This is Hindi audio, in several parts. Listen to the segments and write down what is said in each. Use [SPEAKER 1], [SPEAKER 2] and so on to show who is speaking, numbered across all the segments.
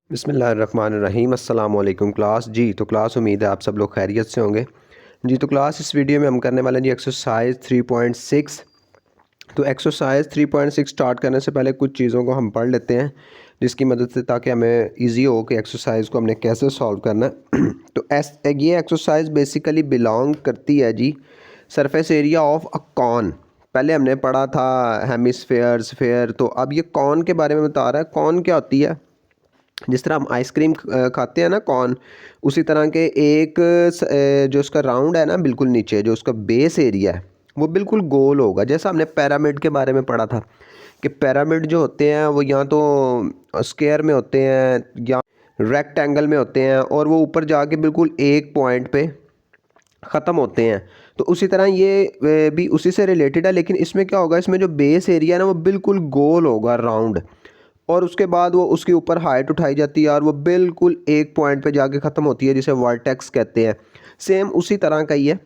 [SPEAKER 1] बिस्मिल्लाहिर्रहमानिर्रहीम अस्सलाम वालेकुम क्लास जी। तो क्लास उम्मीद है आप सब लोग खैरियत से होंगे जी। तो क्लास इस वीडियो में हम करने वाले हैं जी एक्सरसाइज 3.6। तो एक्सरसाइज 3.6 स्टार्ट करने से पहले कुछ चीज़ों को हम पढ़ लेते हैं जिसकी मदद से ताकि हमें इजी हो कि एक्सरसाइज को हमने कैसे सॉल्व करना है। तो ये एक्सरसाइज बेसिकली बिलोंग करती है जी surface area of a cone. पहले हमने पढ़ा था हेमिस्फेयर स्फेयर, तो अब ये कॉन के बारे में बता रहा है। कॉन क्या होती है? जिस तरह हम आइसक्रीम खाते हैं ना कॉर्न, उसी तरह के एक जो उसका राउंड है ना, बिल्कुल नीचे जो उसका बेस एरिया है वो बिल्कुल गोल होगा। जैसा हमने पिरामिड के बारे में पढ़ा था कि पिरामिड जो होते हैं वो या तो स्क्वायर में होते हैं या रेक्टेंगल में होते हैं, और वो ऊपर जाके बिल्कुल एक पॉइंट पे ख़त्म होते हैं। तो उसी तरह ये भी उसी से रिलेटेड है, लेकिन इसमें क्या होगा, इसमें जो बेस एरिया है ना वो बिल्कुल गोल होगा, राउंड, और उसके बाद वो उसके ऊपर हाइट उठाई जाती है और वो बिल्कुल एक पॉइंट पे जाके ख़त्म होती है जिसे वर्टेक्स कहते हैं। सेम उसी तरह का ही है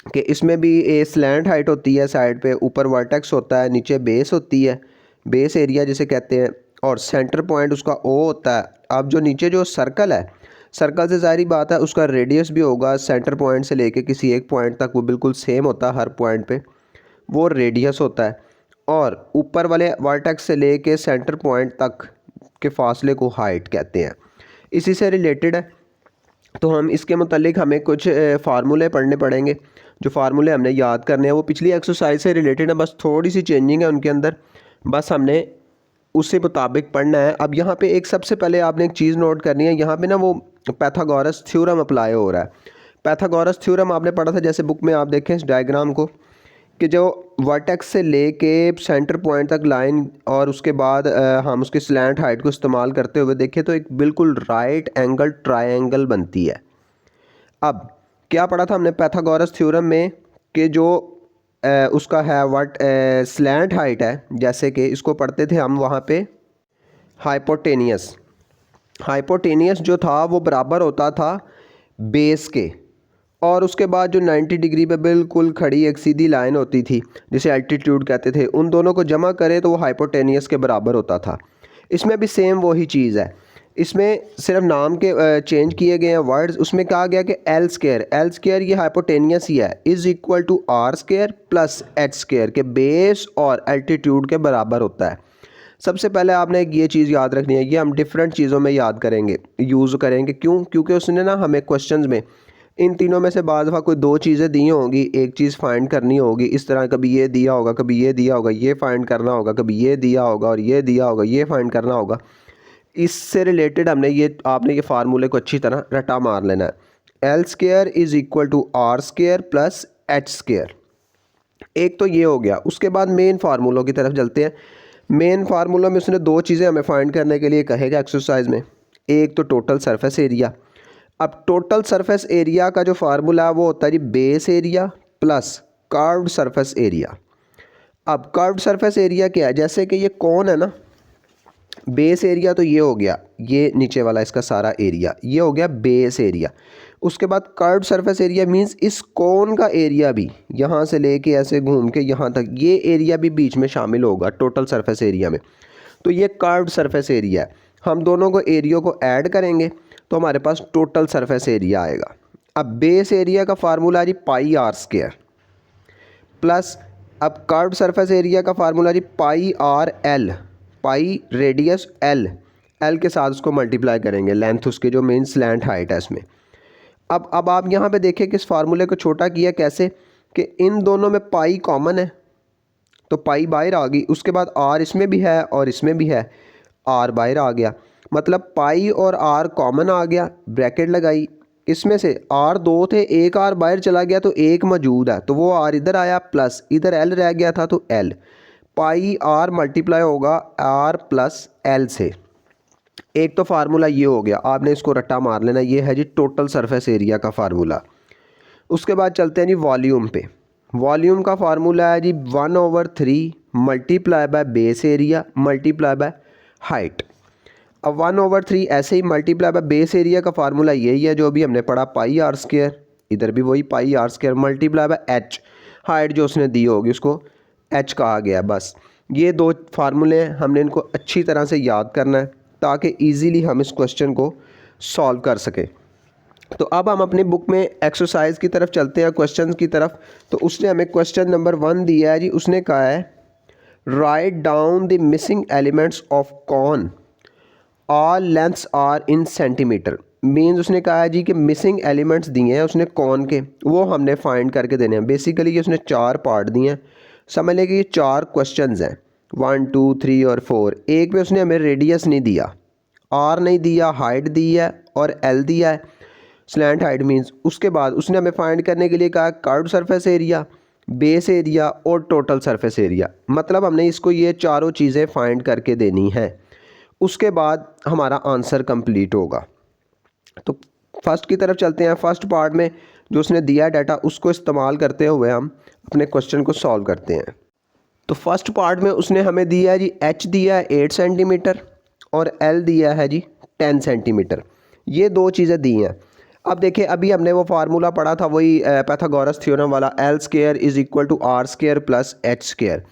[SPEAKER 1] कि इसमें भी ए स्लैंट हाइट होती है, साइड पे ऊपर वर्टेक्स होता है, नीचे बेस होती है, बेस एरिया जिसे कहते हैं, और सेंटर पॉइंट उसका ओ होता है। अब जो नीचे जो सर्कल है, सर्कल से ज़ाहिर बात है उसका रेडियस भी होगा सेंटर पॉइंट से लेके किसी एक पॉइंट तक, वो बिल्कुल सेम होता है हर पॉइंट पे, वो रेडियस होता है। और ऊपर वाले वर्टेक्स से लेके सेंटर पॉइंट तक के फासले को हाइट कहते हैं। इसी से रिलेटेड है, तो हम इसके मुतालिक हमें कुछ फार्मूले पढ़ने पड़ेंगे। जो फार्मूले हमने याद करने हैं वो पिछली एक्सरसाइज से रिलेटेड है, बस थोड़ी सी चेंजिंग है उनके अंदर, बस हमने उससे मुताबिक पढ़ना है। अब यहाँ पे एक सबसे पहले आपने एक चीज़ नोट करनी है, यहाँ पे ना वो पैथागोरस थ्योरम अप्लाई हो रहा है। पैथागोरस थ्योरम आपने पढ़ा था, जैसे बुक में आप देखें इस डायग्राम को, कि जो वर्टेक्स से लेके सेंटर पॉइंट तक लाइन, और उसके बाद हम उसकी स्लैंट हाइट को इस्तेमाल करते हुए देखें तो एक बिल्कुल राइट एंगल ट्रायंगल बनती है। अब क्या पढ़ा था हमने पैथागोरस थ्योरम में कि जो उसका है वट स्लैंट हाइट है, जैसे कि इसको पढ़ते थे हम वहाँ पे हाइपोटेनियस। हाइपोटेनियस जो था वो बराबर होता था बेस के, और उसके बाद जो 90 डिग्री पे बिल्कुल खड़ी एक सीधी लाइन होती थी जिसे एल्टीट्यूड कहते थे, उन दोनों को जमा करें तो वो हाइपोटेनियस के बराबर होता था। इसमें भी सेम वही चीज़ है, इसमें सिर्फ नाम के चेंज किए गए हैं वर्ड्स। उसमें कहा गया कि एल स्केयर ये हाइपोटेनियस ही है, is equal to R square plus H square के बेस और एल्टीट्यूड के बराबर होता है। सबसे पहले आपने ये चीज़ याद रखनी है, ये हम डिफरेंट चीज़ों में याद करेंगे, यूज़ करेंगे। क्यों? क्योंकि उसने ना हमें क्वेश्चंस में इन तीनों में से बाज़ दफ़ा कोई दो चीज़ें दी होंगी, एक चीज़ फाइंड करनी होगी। इस तरह कभी ये दिया होगा, कभी ये दिया होगा, ये फाइंड करना होगा, कभी ये दिया होगा और ये दिया होगा, ये फाइंड करना होगा। इससे रिलेटेड आपने ये फार्मूले को अच्छी तरह रटा मार लेना है। L square is equal to R square plus H square. एक तो ये हो गया। उसके बाद मेन फार्मूलों की तरफ चलते हैं। मेन फार्मूला में उसने दो चीज़ें हमें फाइंड करने के लिए कहेगा एक्सरसाइज में। एक तो टोटल सरफेस एरिया। अब टोटल सरफेस एरिया का जो फार्मूला है वो होता है जी base area plus curved surface area. अब कर्व्ड सरफेस एरिया क्या है? जैसे कि ये कौन है ना, बेस एरिया तो ये हो गया, ये नीचे वाला इसका सारा एरिया, ये हो गया बेस एरिया। उसके बाद कर्व्ड सरफेस एरिया मींस इस कोन का एरिया भी, यहाँ से लेके ऐसे घूम के यहाँ तक, ये एरिया भी बीच में शामिल होगा टोटल सरफेस एरिया में। तो ये कर्व्ड सरफेस एरिया है। हम दोनों को एरिया को ऐड करेंगे तो हमारे पास टोटल सरफेस एरिया आएगा। अब बेस एरिया का फार्मूला जी पाई आर स्क्वायर प्लस, अब कर्व्ड सरफेस एरिया का फार्मूला जी pi R L, pi radius l, l के साथ उसको मल्टीप्लाई करेंगे, लेंथ उसके जो मेन स्लैंट हाइट है इसमें। अब आप यहाँ पे देखें कि इस फार्मूले को छोटा किया कैसे, कि इन दोनों में पाई कॉमन है तो पाई बाहर आ गई, उसके बाद आर इसमें भी है और इसमें भी है, आर बाहर आ गया, मतलब पाई और आर कॉमन आ गया, ब्रैकेट लगाई, इसमें से आर दो थे, एक आर बाहर चला गया तो एक मौजूद है तो वो आर इधर आया, प्लस इधर एल रह गया था तो एल, पाई आर मल्टीप्लाई होगा आर प्लस एल से। एक तो फार्मूला ये हो गया, आपने इसको रट्टा मार लेना, ये है जी टोटल सरफेस एरिया का फार्मूला। उसके बाद चलते हैं जी वॉल्यूम पे। वॉल्यूम का फार्मूला है जी 1/3 multiply by base area multiply by height. अब 1/3 ऐसे ही मल्टीप्लाई बाय बेस एरिया का फार्मूला यही है जो अभी हमने पढ़ा, पाई आर स्क्वायर, इधर भी वही pi are square multiply by h, height जो उसने दी होगी उसको एच कहा गया। बस ये दो फार्मूले हैं, हमने इनको अच्छी तरह से याद करना है। ताकि ईज़िली हम इस क्वेश्चन को सॉल्व कर सकें। तो अब हम अपनी बुक में एक्सरसाइज की तरफ चलते हैं, क्वेश्चन की तरफ। तो उसने हमें क्वेश्चन नंबर 1 दिया है जी। उसने कहा है write down the missing elements of cone, all lengths are in centimetre. Means उसने कहा है जी कि मिसिंग एलिमेंट्स दिए हैं उसने कॉन के, वो हमने फाइंड करके देने हैं। बेसिकली ये उसने 4 पार्ट दिए हैं। समझ लें कि ये 4 क्वेश्चंस हैं, 1 2 3 और 4। एक में उसने हमें रेडियस नहीं दिया, आर नहीं दिया, हाइट दी है और एल दिया है, स्लैंट हाइट मीन्स। उसके बाद उसने हमें फाइंड करने के लिए कहा curved surface area, base area और टोटल सरफेस एरिया। मतलब हमने इसको ये चारों चीज़ें फाइंड करके देनी है। उसके बाद हमारा आंसर कंप्लीट होगा। तो फर्स्ट की तरफ चलते हैं। फर्स्ट पार्ट में जो उसने दिया डाटा, उसको इस्तेमाल करते हुए हम अपने क्वेश्चन को सॉल्व करते हैं। तो फर्स्ट पार्ट में उसने हमें दिया है जी एच दिया है 8 सेंटीमीटर और एल दिया है जी 10 सेंटीमीटर। ये दो चीज़ें दी हैं। अब देखिए, अभी हमने वो फार्मूला पढ़ा था, वही पाइथागोरस थ्योरम वाला, L square is equal to are square plus H square.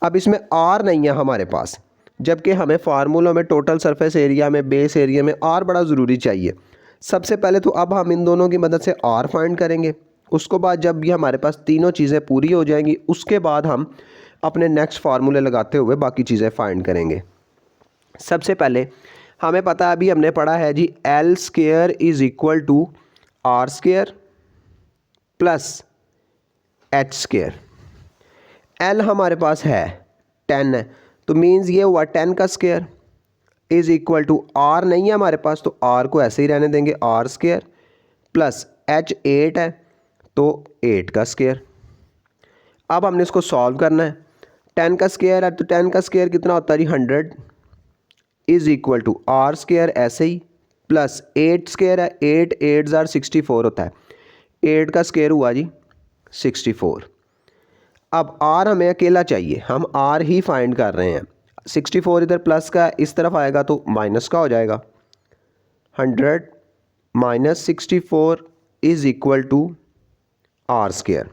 [SPEAKER 1] अब इसमें आर नहीं है हमारे पास, जबकि हमें फार्मूलों में टोटल सरफेस एरिया में, बेस एरिया में आर बड़ा ज़रूरी चाहिए। सबसे पहले तो अब हम इन दोनों की मदद से आर फाइंड करेंगे। उसको बाद जब भी हमारे पास तीनों चीज़ें पूरी हो जाएंगी, उसके बाद हम अपने नेक्स्ट फार्मूले लगाते हुए बाकी चीज़ें फाइंड करेंगे। सबसे पहले हमें पता है, अभी हमने पढ़ा है जी L square is equal to are square plus H square. L हमारे पास है 10 है, तो मीन्स ये हुआ 10 का square is equal to R नहीं है हमारे पास, तो आर को ऐसे ही रहने देंगे, आर स्क्वायर प्लस एच 8 है तो 8 का स्क्वायर। अब हमने इसको सॉल्व करना है। 10 का स्क्वायर है तो 10 का स्क्वायर कितना होता है जी 100 is equal to are square ऐसे ही प्लस 8 स्क्वायर है, 8 8 ज़ार 64 होता है, 8 का स्क्वायर हुआ जी 64। अब आर हमें अकेला चाहिए, हम आर ही फाइंड कर रहे हैं। 64 इधर प्लस का इस तरफ आएगा तो माइनस का हो जाएगा। 100 minus 64 is equal to are square.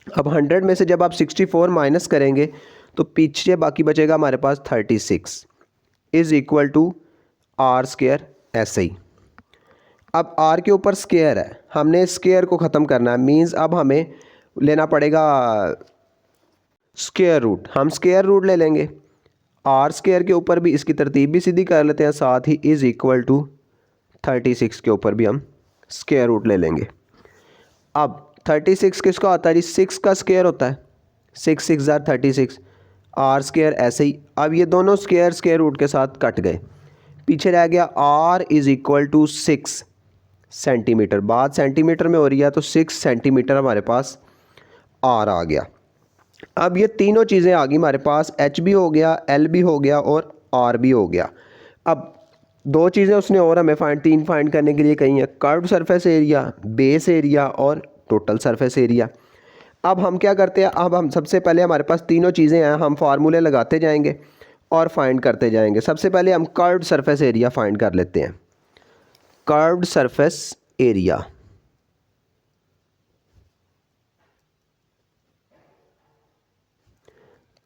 [SPEAKER 1] अब 100 में से जब आप 64 माइनस करेंगे तो पीछे बाकी बचेगा हमारे पास 36 is equal to are square ऐसे ही। अब आर के ऊपर स्क्वायर है, हमने स्क्वायर को ख़त्म करना है। मीन्स अब हमें लेना पड़ेगा स्क्वायर रूट। हम स्क्वायर रूट ले लेंगे, आर स्क्वायर के ऊपर भी इसकी तरतीब भी सीधी कर लेते हैं, साथ ही इज़ इक्वल टू 36 के ऊपर भी हम स्क्वायर रूट ले लेंगे। अब 36 किसका होता है जी 6 का स्क्वायर होता है, 6 6 ज़ार 36, आर स्क्वायर ऐसे ही। अब ये दोनों स्क्वायर स्क्वायर रूट के साथ कट गए, पीछे रह गया R is equal to 6 centimetre. बात सेंटीमीटर में हो रही है तो 6 सेंटीमीटर हमारे पास आर आ गया। अब ये तीनों चीज़ें आ गई हमारे पास, एच भी हो गया, एल भी हो गया और आर भी हो गया। अब दो चीज़ें उसने और हमें तीन फाइंड करने के लिए कही हैं, curved surface area, base area और टोटल सरफेस एरिया। अब हम क्या करते हैं, अब हम सबसे पहले हमारे पास तीनों चीज़ें हैं, हम फार्मूले लगाते जाएंगे और फाइंड करते जाएंगे। सबसे पहले हम कर्व्ड सरफेस एरिया फाइंड कर लेते हैं। Curved surface area,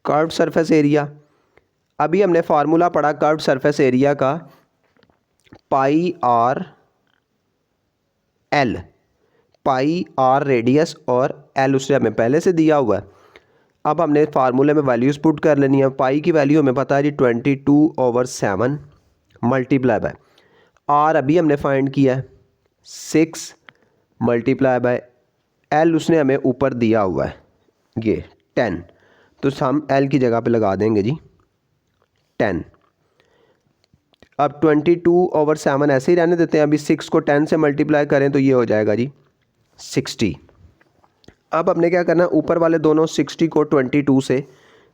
[SPEAKER 1] curved surface area, अभी हमने फार्मूला पढ़ा कर्व्ड सरफेस एरिया का, pi R L. Pi r radius और एल उसने हमें पहले से दिया हुआ है। अब हमने फार्मूले में वैल्यूज़ पुट कर लेनी है। पाई की वैल्यू हमें पता है जी 22/7 मल्टीप्लाई बाय आर अभी हमने फाइंड किया है 6 मल्टीप्लाई बाय एल उसने हमें ऊपर दिया हुआ है ये 10, तो हम एल की जगह पे लगा देंगे जी 10। अब 22/7 ऐसे ही रहने देते हैं, अभी 6 को 10 से मल्टीप्लाई करें तो ये हो जाएगा जी 60। अब हमने क्या करना है, ऊपर वाले दोनों 60 को 22 से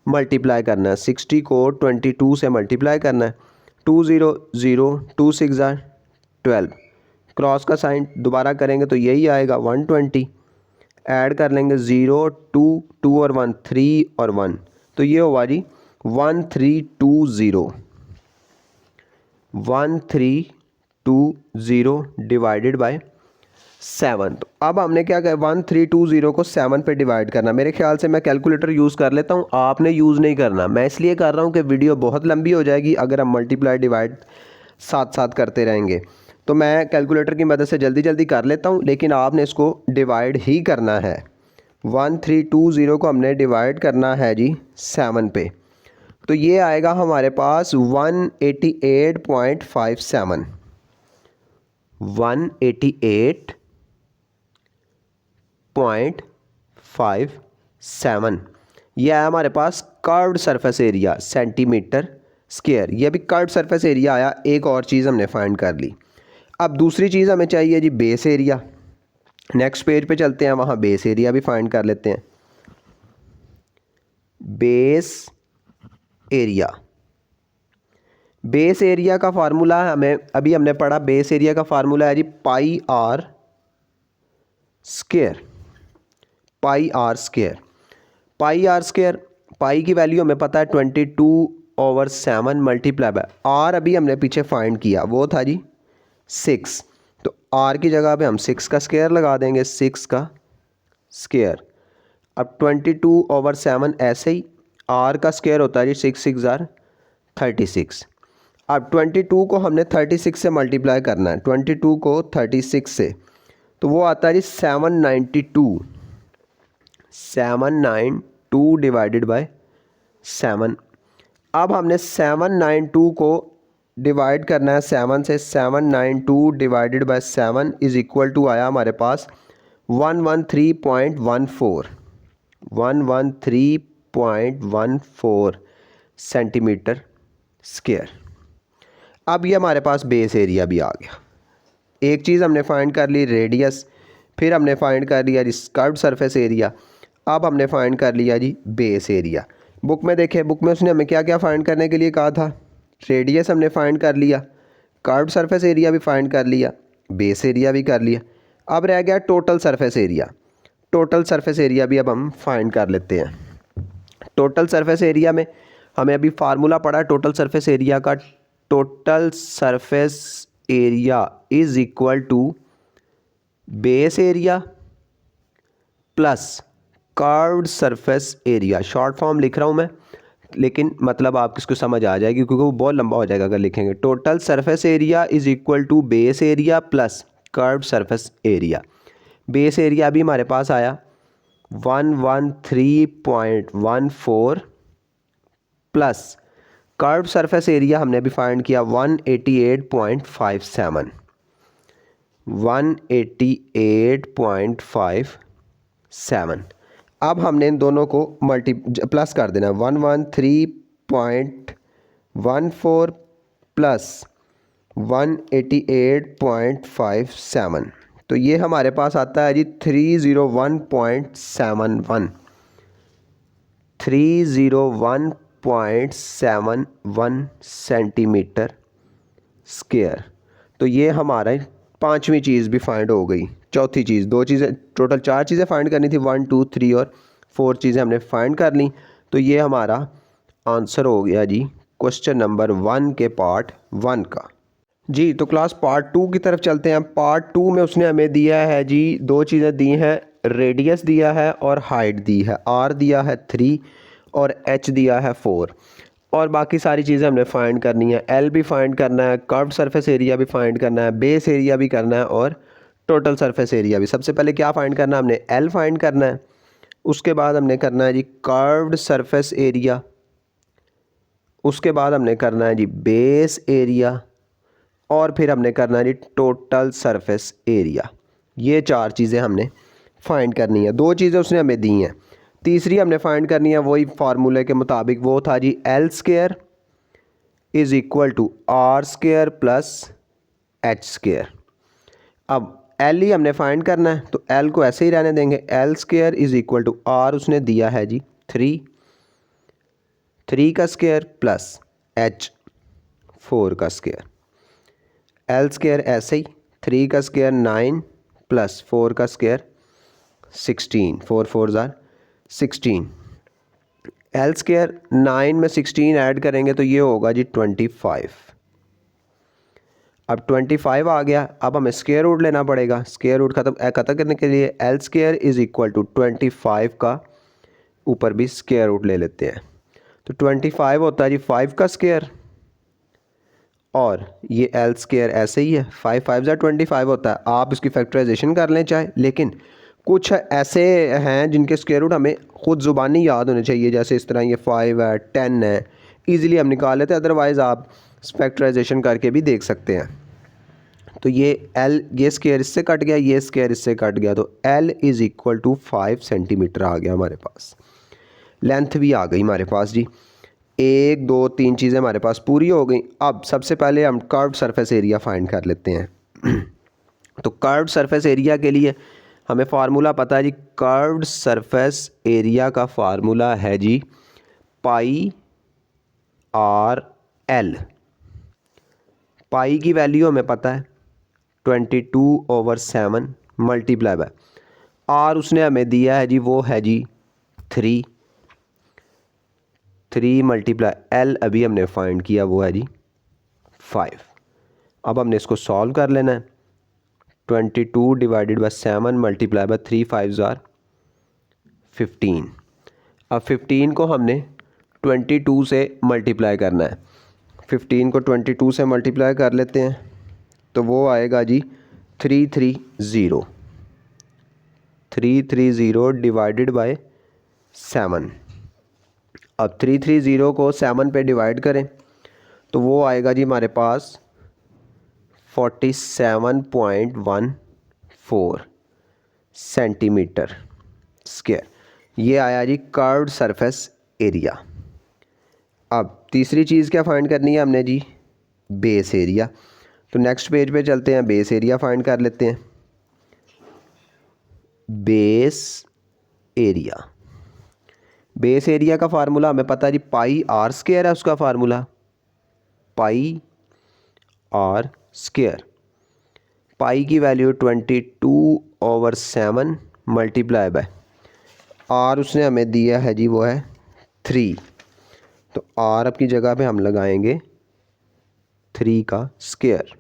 [SPEAKER 1] मल्टीप्लाई करना है, 60 को 22 से मल्टीप्लाई करना है। 2 0 0 2 6 12, क्रॉस का साइन दोबारा करेंगे तो यही आएगा 120। ऐड कर लेंगे 0 2 2 और 1 3 और 1, तो ये हुआ जी 1320 1320 डिवाइडेड बाय 7। तो अब हमने क्या किया, 1320 को 7 पे डिवाइड करना। मेरे ख्याल से मैं कैलकुलेटर यूज़ कर लेता हूँ, आपने यूज़ नहीं करना। मैं इसलिए कर रहा हूँ कि वीडियो बहुत लंबी हो जाएगी अगर हम मल्टीप्लाई डिवाइड साथ साथ करते रहेंगे। तो मैं कैलकुलेटर की मदद से जल्दी जल्दी कर लेता हूँ, लेकिन आपने इसको डिवाइड ही करना है। 1320 को हमने डिवाइड करना है जी 7 पे। तो ये आएगा हमारे पास 188.57। 188.57 ये आया हमारे पास curved surface area centimetre square. ये भी कर्व्ड सरफेस एरिया आया। एक और चीज़ हमने फाइंड कर ली। अब दूसरी चीज़ हमें चाहिए जी बेस एरिया। नेक्स्ट पेज पे चलते हैं, वहाँ बेस एरिया भी फाइंड कर लेते हैं। बेस एरिया, बेस एरिया का फार्मूला हमें अभी हमने पढ़ा। बेस एरिया का फार्मूला है जी pi are square. Pi are square, pi are square, pi की वैल्यू हमें पता है 22/7 मल्टीप्लाई बाय आर। अभी हमने पीछे फाइंड किया, वो था जी 6। तो आर की जगह पे हम 6 का स्क्वायर लगा देंगे, 6 का स्क्वायर। अब 22/7 ऐसे ही, आर का स्क्वायर होता है जी 6 6 जार 36। अब 22 को हमने 36 से मल्टीप्लाई करना है। 22 को 36 से, तो वो आता है जी 792। 792 डिवाइडेड बाय 7। अब हमने 792 को डिवाइड करना है 7 से। 792 divided by 7 is equal to आया हमारे पास 113.14। 113.14 सेंटीमीटर स्क्वायर। अब ये हमारे पास बेस एरिया भी आ गया। एक चीज़ हमने फाइंड कर ली रेडियस, फिर हमने फाइंड कर लिया जी कर्व्ड सरफेस एरिया, अब हमने फाइंड कर लिया जी बेस एरिया। बुक में देखें, बुक में उसने हमें क्या क्या फाइंड करने के लिए कहा था। रेडियस हमने फाइंड कर लिया, कर्व्ड सरफेस एरिया भी फाइंड कर लिया, बेस एरिया भी कर लिया। अब रह गया total surface area. Total surface area भी अब हम फाइंड कर लेते हैं। टोटल सरफेस एरिया में हमें अभी फार्मूला पड़ा है टोटल सरफेस एरिया का। Total surface area is equal to base area plus curved surface area. Short form लिख रहा हूँ मैं, लेकिन मतलब आप किसको समझ आ जाएगी क्योंकि वो बहुत लंबा हो जाएगा अगर लिखेंगे। Total surface area is equal to base area plus curved surface area. Base area भी हमारे पास आया 113.14 प्लस कर्व्ड सरफेस एरिया हमने अभी फाइंड किया 188.57। 188.57। अब हमने इन दोनों को प्लस कर देना। 113.14 प्लस 188.57, तो ये हमारे पास आता है जी 301.71। 301.71 सेंटीमीटर स्क्वायर। तो ये हमारा पांचवी चीज़ भी फाइंड हो गई। चौथी चीज़, दो चीज़ें टोटल 4 चीज़ें फाइंड करनी थी, 1 2 3 और 4 चीज़ें हमने फाइंड कर ली। तो ये हमारा आंसर हो गया जी क्वेश्चन नंबर 1 के पार्ट 1 का। जी तो क्लास पार्ट 2 की तरफ चलते हैं। पार्ट 2 में उसने हमें दिया है जी दो चीज़ें दी हैं, रेडियस दिया है और हाइट दी है। आर दिया है 3 और एच दिया है 4, और बाकी सारी चीज़ें हमने फाइंड करनी है। एल भी फाइंड करना है, कर्व्ड सरफेस एरिया भी फाइंड करना है, बेस एरिया भी करना है और टोटल सरफेस एरिया भी। सबसे पहले क्या फाइंड करना है, हमने एल फाइंड करना है। उसके बाद हमने करना है जी कर्व्ड सरफेस एरिया। उसके बाद हमने करना है जी बेस एरिया, और फिर हमने करना है जी टोटल सरफेस एरिया। ये 4 चीज़ें हमने फाइंड करनी है। 2 चीज़ें उसने हमें दी हैं, तीसरी हमने फाइंड करनी है वही फार्मूले के मुताबिक। वो था जी L square is equal to are square plus H square. अब एल ही हमने फाइंड करना है, तो एल को ऐसे ही रहने देंगे। L square is equal to R उसने दिया है जी 3 का स्क्वायर प्लस एच 4 का स्क्वायर। एल स्क्वायर ऐसे ही 3 का स्क्वायर 9 प्लस 4 का स्क्वायर 16, 4 4 ज़ार 16। एल स्क्वायर 9 में 16 ऐड करेंगे तो ये होगा जी 25। अब 25 आ गया, अब हमें स्क्वायर रूट लेना पड़ेगा। स्क्वायर रूट खत्म करने के लिए L square is equal to 25 का ऊपर भी स्क्वायर रूट ले लेते हैं। तो 25 होता है जी 5 का स्क्वायर, और ये एल स्क्वायर ऐसे ही है, 5 5 ज़ा 25 होता है। आप इसकी फैक्टराइजेशन कर लें चाहे, लेकिन कुछ ऐसे हैं जिनके स्क्वायर रूट हमें ख़ुद ज़ुबानी याद होने चाहिए, जैसे इस तरह ये 5 है, 10 है, ईज़िली हम निकाल लेते हैं। अदरवाइज़ आप फैक्टराइजेशन करके भी देख सकते हैं। तो ये एल, ये स्क्वायर इससे कट गया, ये स्क्वायर इससे कट गया, तो l is equal to 5 centimetre आ गया हमारे पास। लेंथ भी आ गई हमारे पास जी। 1 2 3 चीज़ें हमारे पास पूरी हो गई। अब सबसे पहले हम कर्व्ड सरफेस एरिया फाइंड कर लेते हैं। तो कर्व्ड सरफेस एरिया के लिए हमें फार्मूला पता है जी। कर्व्ड सरफेस एरिया का फार्मूला है जी पाई आर एल। पाई की वैल्यू हमें पता है 22/7 मल्टीप्लाई बाय आर उसने हमें दिया है जी, वो है जी 3 मल्टीप्लाई एल अभी हमने फाइंड किया, वो है जी 5। अब हमने इसको सॉल्व कर लेना है। 22 divided by 7 multiply by 3 5 are 15। अब 15 को हमने 22 से मल्टीप्लाई करना है। 15 को 22 से मल्टीप्लाई कर लेते हैं, तो वो आएगा जी 330 डिवाइडेड बाय 7। अब 330 को 7 पे डिवाइड करें तो वो आएगा जी हमारे पास 47.14 सेंटीमीटर स्क्वायर। ये आया जी कर्व्ड सरफेस एरिया। अब तीसरी चीज़ क्या फाइंड करनी है हमने जी, बेस एरिया। तो नेक्स्ट पेज पे चलते हैं, बेस एरिया फाइंड कर लेते हैं। बेस एरिया का फार्मूला हमें पता है जी, पाई आर स्क्वायर है उसका formula, pi are square. Pi की वैल्यू 22/7 मल्टीप्लाई बाय आर उसने हमें दिया है जी, वो है 3। तो आर की जगह पे हम लगाएंगे 3 का square.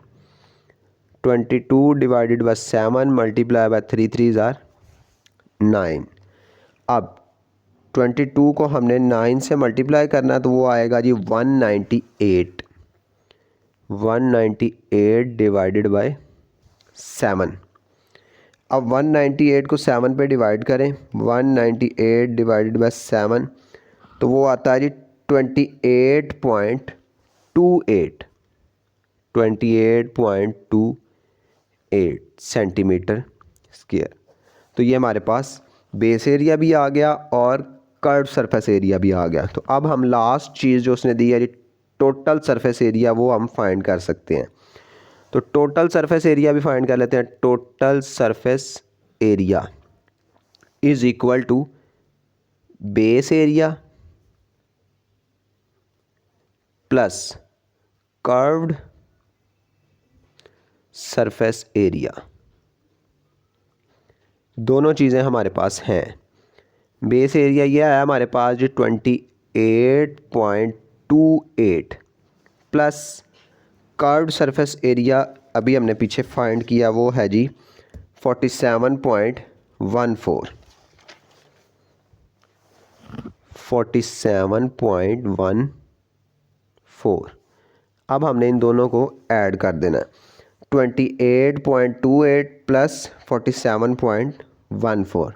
[SPEAKER 1] 22 divided by 7 multiply by 3 3 are 9। अब 22 को हमने 9 से मल्टीप्लाई करना है, तो वो आएगा जी 198 डिवाइडेड बाय 7। अब 198 को 7 पे डिवाइड करें, 198 डिवाइडेड बाय 7, तो वो आता है जी 28.28 सेंटीमीटर स्क्वायर। तो ये हमारे पास बेस एरिया भी आ गया और कर्व सरफेस एरिया भी आ गया। तो अब हम लास्ट चीज़ जो उसने दी है जी, टोटल सरफेस एरिया, वो हम फाइंड कर सकते हैं। तो टोटल सरफेस एरिया भी फाइंड कर लेते हैं। Total surface area is equal to base area plus curved surface area. दोनों चीज़ें हमारे पास हैं। बेस एरिया ये आया हमारे पास जो 28.28 प्लस कर्व्ड सरफेस एरिया अभी हमने पीछे फाइंड किया, वो है जी 47.14। अब हमने इन दोनों को ऐड कर देना है। 28.28 प्लस 47.14,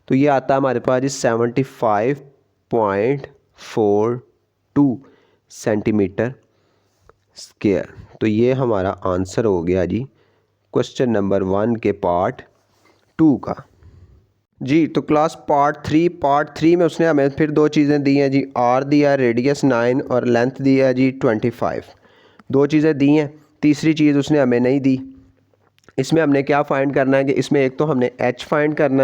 [SPEAKER 1] तो ये आता है हमारे पास जी 75.42 सेंटीमीटर स्क्वायर। तो ये हमारा आंसर हो गया जी क्वेश्चन नंबर 1 के पार्ट 2 का जी। तो क्लास पार्ट 3 में उसने हमें फिर दो चीज़ें दी हैं जी, आर दिया है, रेडियस 9 और लेंथ दिया है जी 25। दो चीज़ें दी हैं, तीसरी चीज़ उसने हमें नहीं दी। इसमें हमने क्या फ़ाइंड करना है कि इसमें एक तो हमने एच फाइंड करना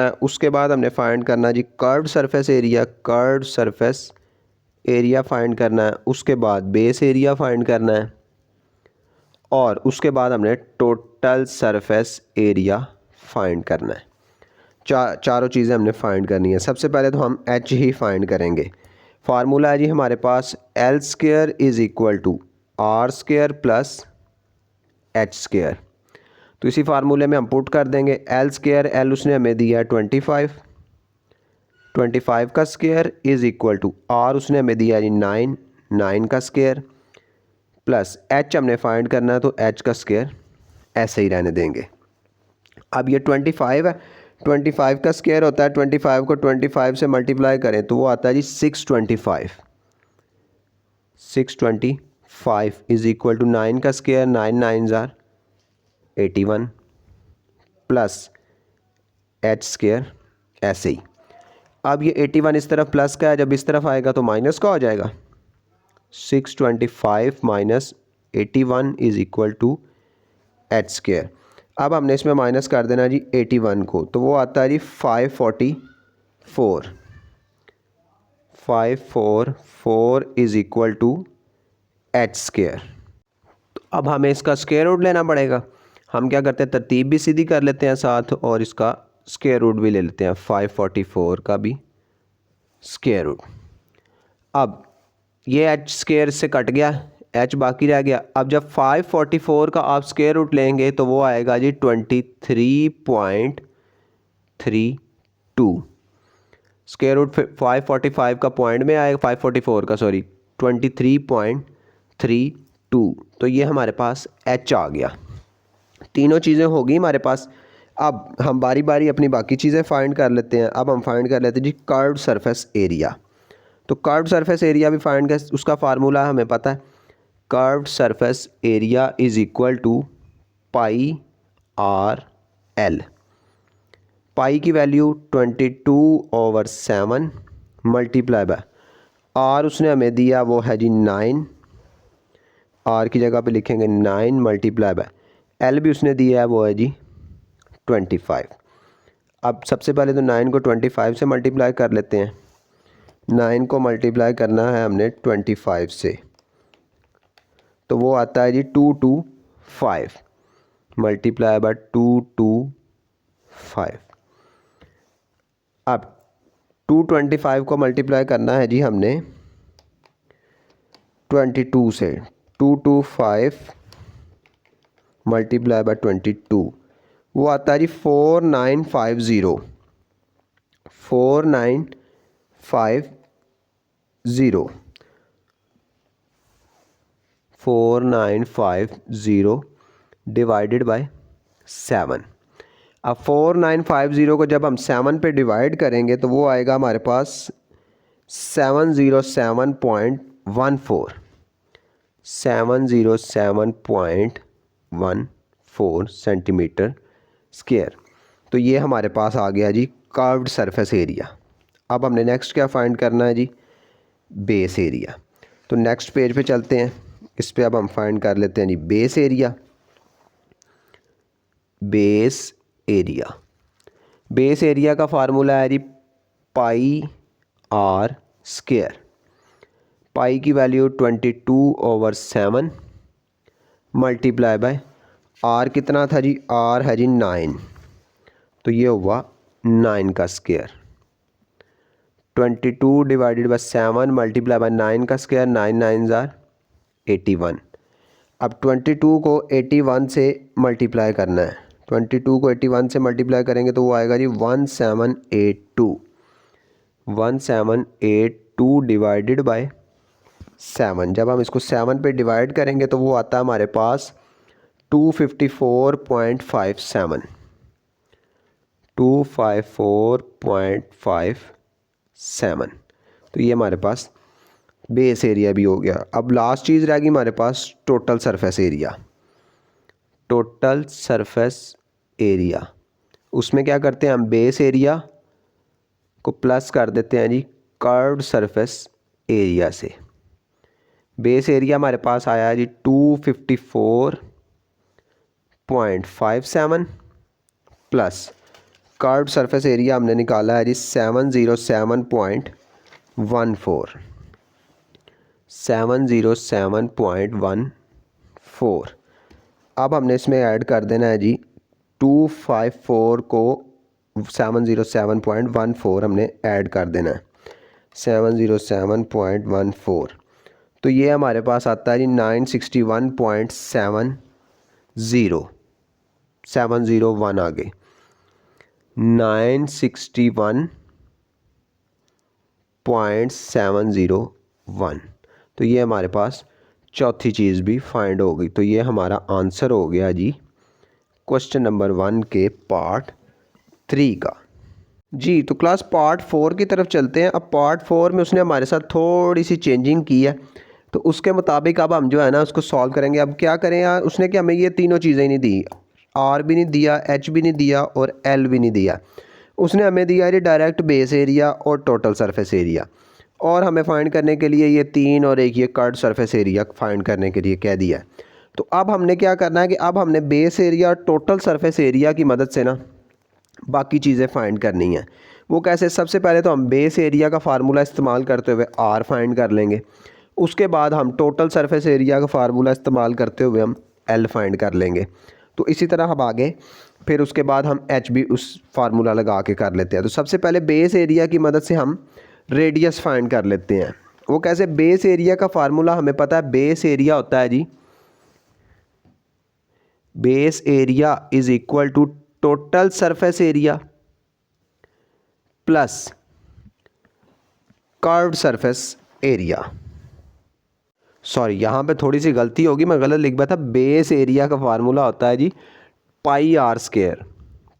[SPEAKER 1] है, उसके बाद हमने फाइंड करना है जी कर्व्ड सरफेस एरिया फाइंड करना है, उसके बाद बेस एरिया फाइंड करना है, और उसके बाद हमने टोटल सरफेस एरिया फाइंड करना है। चारों चीज़ें हमने फाइंड करनी है। सबसे पहले तो हम एच ही फाइंड करेंगे। फार्मूला है जी हमारे पास l square is equal to are square plus H square. तो इसी फार्मूले में हम पुट कर देंगे एल स्क्वायर, एल उसने हमें दिया है 25, 25 का square is equal to R उसने हमें दिया जी 9, 9 का स्क्वायर प्लस एच हमने फाइंड करना है तो एच का स्क्वायर ऐसे ही रहने देंगे। अब ये 25 है, 25 का स्क्वायर होता है 25 को 25 से मल्टीप्लाई करें तो वो आता है जी 625, 625 इज़ इक्वल टू 9 का स्क्वायर, 9 9 ज़ार 81 प्लस एच स्क्वायर ऐसे ही। अब ये 81 इस तरफ प्लस का है, जब इस तरफ आएगा तो माइनस का हो जाएगा। 625 minus 81 is equal to H square. अब हमने इसमें माइनस कर देना जी 81 को, तो वो आता है जी 544, 544 is equal to H square. तो अब हमें इसका स्क्वायर रूट लेना पड़ेगा। हम क्या करते हैं, तरतीब भी सीधी कर लेते हैं साथ और इसका स्क्वायर रूट भी ले लेते हैं, 544 का भी स्क्वायर रूट। अब ये एच स्क्वायर से कट गया, एच बाकी रह गया। अब जब 544 का आप स्क्वायर रूट लेंगे तो वो आएगा जी 23.32। स्क्वायर रूट 545 का पॉइंट में आएगा, 544 का सॉरी 23.32। तो ये हमारे पास एच आ गया। तीनों चीज़ें होगी हमारे पास। अब हम बारी बारी अपनी बाकी चीज़ें फाइंड कर लेते हैं। अब हम फाइंड कर लेते हैं जी कर्व्ड सरफेस एरिया। तो कर्व्ड सरफेस एरिया भी फाइंड कर, उसका फार्मूला हमें पता है, curved surface area is equal to pi R L. Pi की वैल्यू 22/7 मल्टीप्लाई बाय आर उसने हमें दिया वो है जी 9, आर की जगह पे लिखेंगे 9 मल्टीप्लाई बाय एल भी उसने दिया है वो है जी 25। अब सबसे पहले तो 9 को 25 से मल्टीप्लाई कर लेते हैं। 9 को मल्टीप्लाई करना है हमने 25 से, तो वो आता है जी 225 मल्टीप्लाई बाय 225। अब 225 को मल्टीप्लाई करना है जी हमने 22 से, 225 मल्टीप्लाई बाय 22 वो आता है जी 4950, 4950 डिवाइडेड बाय 7। अब 4950 को जब हम 7 पे डिवाइड करेंगे तो वो आएगा हमारे पास 707.14, 707.14 सेंटीमीटर स्क्वायर। तो ये हमारे पास आ गया जी कर्व्ड सरफेस एरिया। अब हमने नेक्स्ट क्या फाइंड करना है जी, बेस एरिया। तो नेक्स्ट पेज पे चलते हैं, इस पे अब हम फाइंड कर लेते हैं जी base area. Base area, base area का फार्मूला है जी पाई आर स्क्वायर। पाई की वैल्यू 22/7 मल्टीप्लाई बाय आर कितना था जी, आर है जी 9, तो ये हुआ 9 का square. 22 divided by 7 multiply bye 9 का स्क्वायर, 9 9 ज़ार 81। अब 22 को 81 से मल्टीप्लाई करना है, 22 को 81 से मल्टीप्लाई करेंगे तो वो आएगा जी 1782, 1782 डिवाइडेड बाय 7। जब हम इसको 7 पे डिवाइड करेंगे तो वो आता है हमारे पास 254.57, 254.57। तो ये हमारे पास बेस एरिया भी हो गया। अब लास्ट चीज़ रहेगी हमारे पास total surface area. Total surface area, उसमें क्या करते हैं हम, बेस एरिया को प्लस कर देते हैं जी कर्व्ड सरफेस एरिया से। बेस एरिया हमारे पास आया है जी 254.57 प्लस कर्व्ड सरफेस एरिया हमने निकाला है जी 707.14, 707.14। अब हमने इसमें ऐड कर देना है जी 254 को 707.14 हमने ऐड कर देना है। 707.14। तो ये हमारे पास आता है जी 961.701 आगे 961.701। तो ये हमारे पास चौथी चीज़ भी फाइंड हो गई। तो ये हमारा आंसर हो गया जी क्वेश्चन नंबर 1 के पार्ट 3 का। जी तो क्लास पार्ट 4 की तरफ चलते हैं। अब पार्ट 4 में उसने हमारे साथ थोड़ी सी चेंजिंग की है, तो उसके मुताबिक अब हम जो है ना उसको सॉल्व करेंगे। अब क्या करें यार, उसने कि हमें ये तीनों चीज़ें नहीं दी, आर भी नहीं दिया, एच भी नहीं दिया और एल भी नहीं दिया। उसने हमें दिया जी डायरेक्ट बेस एरिया और टोटल सरफेस एरिया, और हमें फाइंड करने के लिए ये 3 और एक ये कर्व्ड सरफेस एरिया फाइंड करने के लिए कह दिया है। तो अब हमने क्या करना है कि अब हमने बेस एरिया और टोटल सरफेस एरिया की मदद से ना बाकी चीज़ें फाइंड करनी है। वो कैसे? सबसे पहले तो हम बेस एरिया का फार्मूला इस्तेमाल करते हुए आर फाइंड कर लेंगे। उसके बाद हम टोटल सरफेस एरिया का फार्मूला इस्तेमाल करते हुए हम एल फाइंड कर लेंगे। तो इसी तरह हम आगे फिर उसके बाद हम एच भी उस फार्मूला लगा के कर लेते हैं। तो सबसे पहले बेस एरिया की मदद से हम रेडियस फाइंड कर लेते हैं। वो कैसे? बेस एरिया का फार्मूला हमें पता है, बेस एरिया होता है जी, base area is equal to total surface area plus curved surface area. Sorry, यहाँ पे थोड़ी सी गलती होगी, मैं गलत लिख बैठा। बेस एरिया का फार्मूला होता है जी pi are square,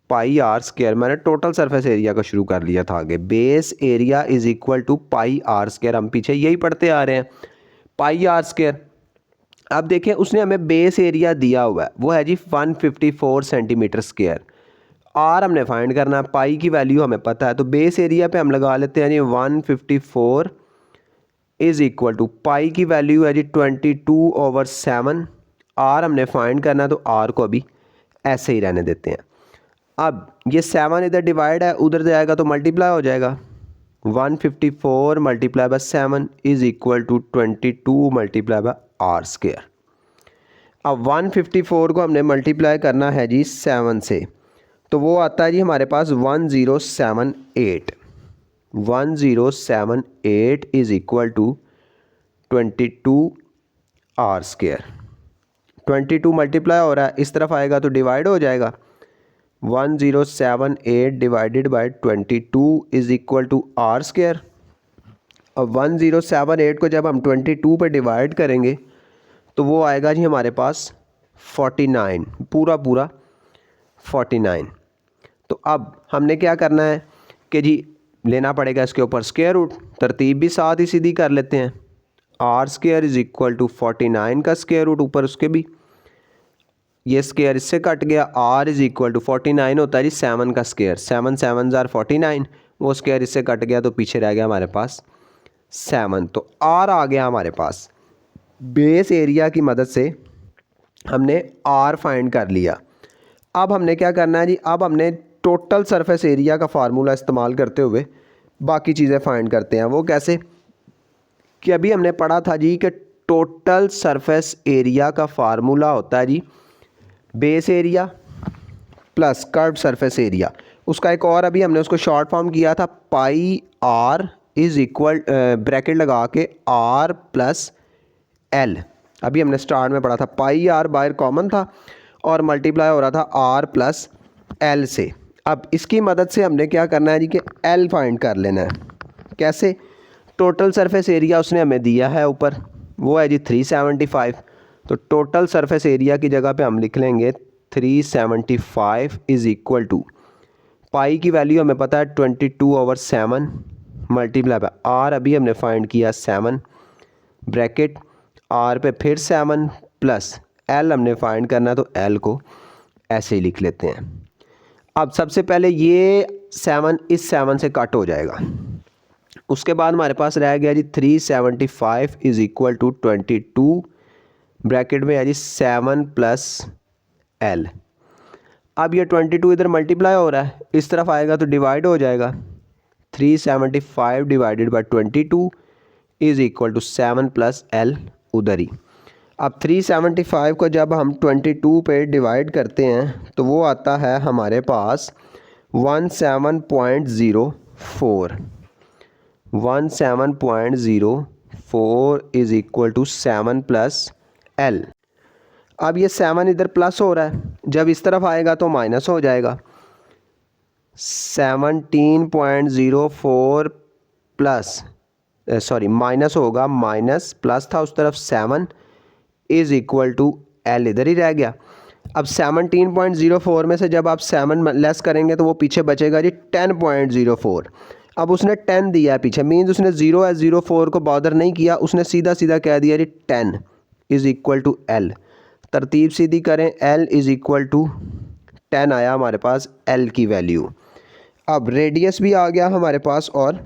[SPEAKER 1] pi are square. मैंने टोटल सरफेस एरिया का शुरू कर लिया था आगे। Base area is equal to pi are square, हम पीछे यही पढ़ते आ रहे हैं, पाई आर स्क्वायर। अब देखिए उसने हमें बेस एरिया दिया हुआ है, वो है जी 154 सेंटीमीटर स्क्वायर। आर हमने फाइंड करना है, पाई की वैल्यू हमें पता है, तो बेस एरिया पे हम लगा लेते हैं जी 154 इज इक्वल टू पाई की वैल्यू है जी 22/7। आर हमने फाइंड करना है, तो आर को अभी ऐसे ही रहने देते हैं। अब ये 7 इधर डिवाइड है, उधर जाएगा तो मल्टीप्लाई हो जाएगा। 154 multiply by 7 is equal to 22 multiply by R square. अब 154 को हमने मल्टीप्लाई करना है जी 7 से, तो वो आता है जी हमारे पास 1078। 1078 is equal to 22 R square. 22 multiply हो रहा है, इस तरफ आएगा तो डिवाइड हो जाएगा। 1078 divided by 22 is equal to are square. अब 1078 को जब हम 22 पे डिवाइड करेंगे तो वो आएगा जी हमारे पास 49, पूरा 49। तो अब हमने क्या करना है कि जी लेना पड़ेगा इसके ऊपर स्क्वायर रूट, तरतीब भी साथ ही सीधी कर लेते हैं। R square is equal to 49 का स्क्वायर रूट, ऊपर उसके भी ये स्क्वायर इससे कट गया। आर इज इक्वल टू 49 होता है जी 7 का स्क्वायर, 7 7 ज़ार 49, वो स्क्वायर इससे कट गया तो पीछे रह गया हमारे पास 7। तो आर आ गया हमारे पास। बेस एरिया की मदद से हमने आर फाइंड कर लिया। अब हमने क्या करना है जी, अब हमने टोटल सरफेस एरिया का फार्मूला इस्तेमाल करते हुए बाकी चीज़ें फाइंड करते हैं। वो कैसे कि अभी हमने पढ़ा था जी कि टोटल सरफेस एरिया का फार्मूला होता है जी base area plus curved surface area. उसका एक और अभी हमने उसको शॉर्ट फॉर्म किया था, पाई आर इज इक्वल ब्रैकेट लगा के आर प्लस एल। अभी हमने स्टार्ट में पढ़ा था, पाई आर बाहर कॉमन था और मल्टीप्लाई हो रहा था आर प्लस एल से। अब इसकी मदद से हमने क्या करना है जी कि एल फाइंड कर लेना है। कैसे? टोटल सरफेस एरिया उसने हमें दिया है ऊपर, वो है जी 375। तो टोटल सरफेस एरिया की जगह पे हम लिख लेंगे 375 इज़ इक्वल टू पाई की वैल्यू हमें पता है 22/7 मल्टीप्लाई बाय आर, अभी हमने फाइंड किया 7 ब्रैकेट आर पे फिर 7 प्लस एल हमने फाइंड करना, तो एल को ऐसे ही लिख लेते हैं। अब सबसे पहले ये 7 इस 7 से कट हो जाएगा। उसके बाद हमारे पास रह गया जी 375 इज़ इक्वल टू 22 ब्रैकेट में है जी 7 प्लस एल। अब ये 22 इधर मल्टीप्लाई हो रहा है, इस तरफ आएगा तो डिवाइड हो जाएगा। 375 divided by 22 is equal to 7 plus L उधर ही। अब 375 को जब हम 22 पे डिवाइड करते हैं तो वो आता है हमारे पास 17.04। 17.04 is equal to 7 plus L। अब ये 7 इधर प्लस हो रहा है, जब इस तरफ आएगा तो माइनस हो जाएगा। 17.04 प्लस सॉरी माइनस होगा, माइनस प्लस था उस तरफ 7 इज़ इक्वल टू L इधर ही रह गया। अब 17.04 में से जब आप 7 लेस करेंगे तो वो पीछे बचेगा जी 10.04। अब उसने 10 दिया है पीछे, मीन्स उसने 0 या 04 को बॉदर नहीं किया, उसने सीधा सीधा कह दिया जी 10 इज़ इक्वल टू L। तरतीब सीधी करें, L इज़ इक्वल टू 10 आया हमारे पास L की वैल्यू। अब रेडियस भी आ गया हमारे पास और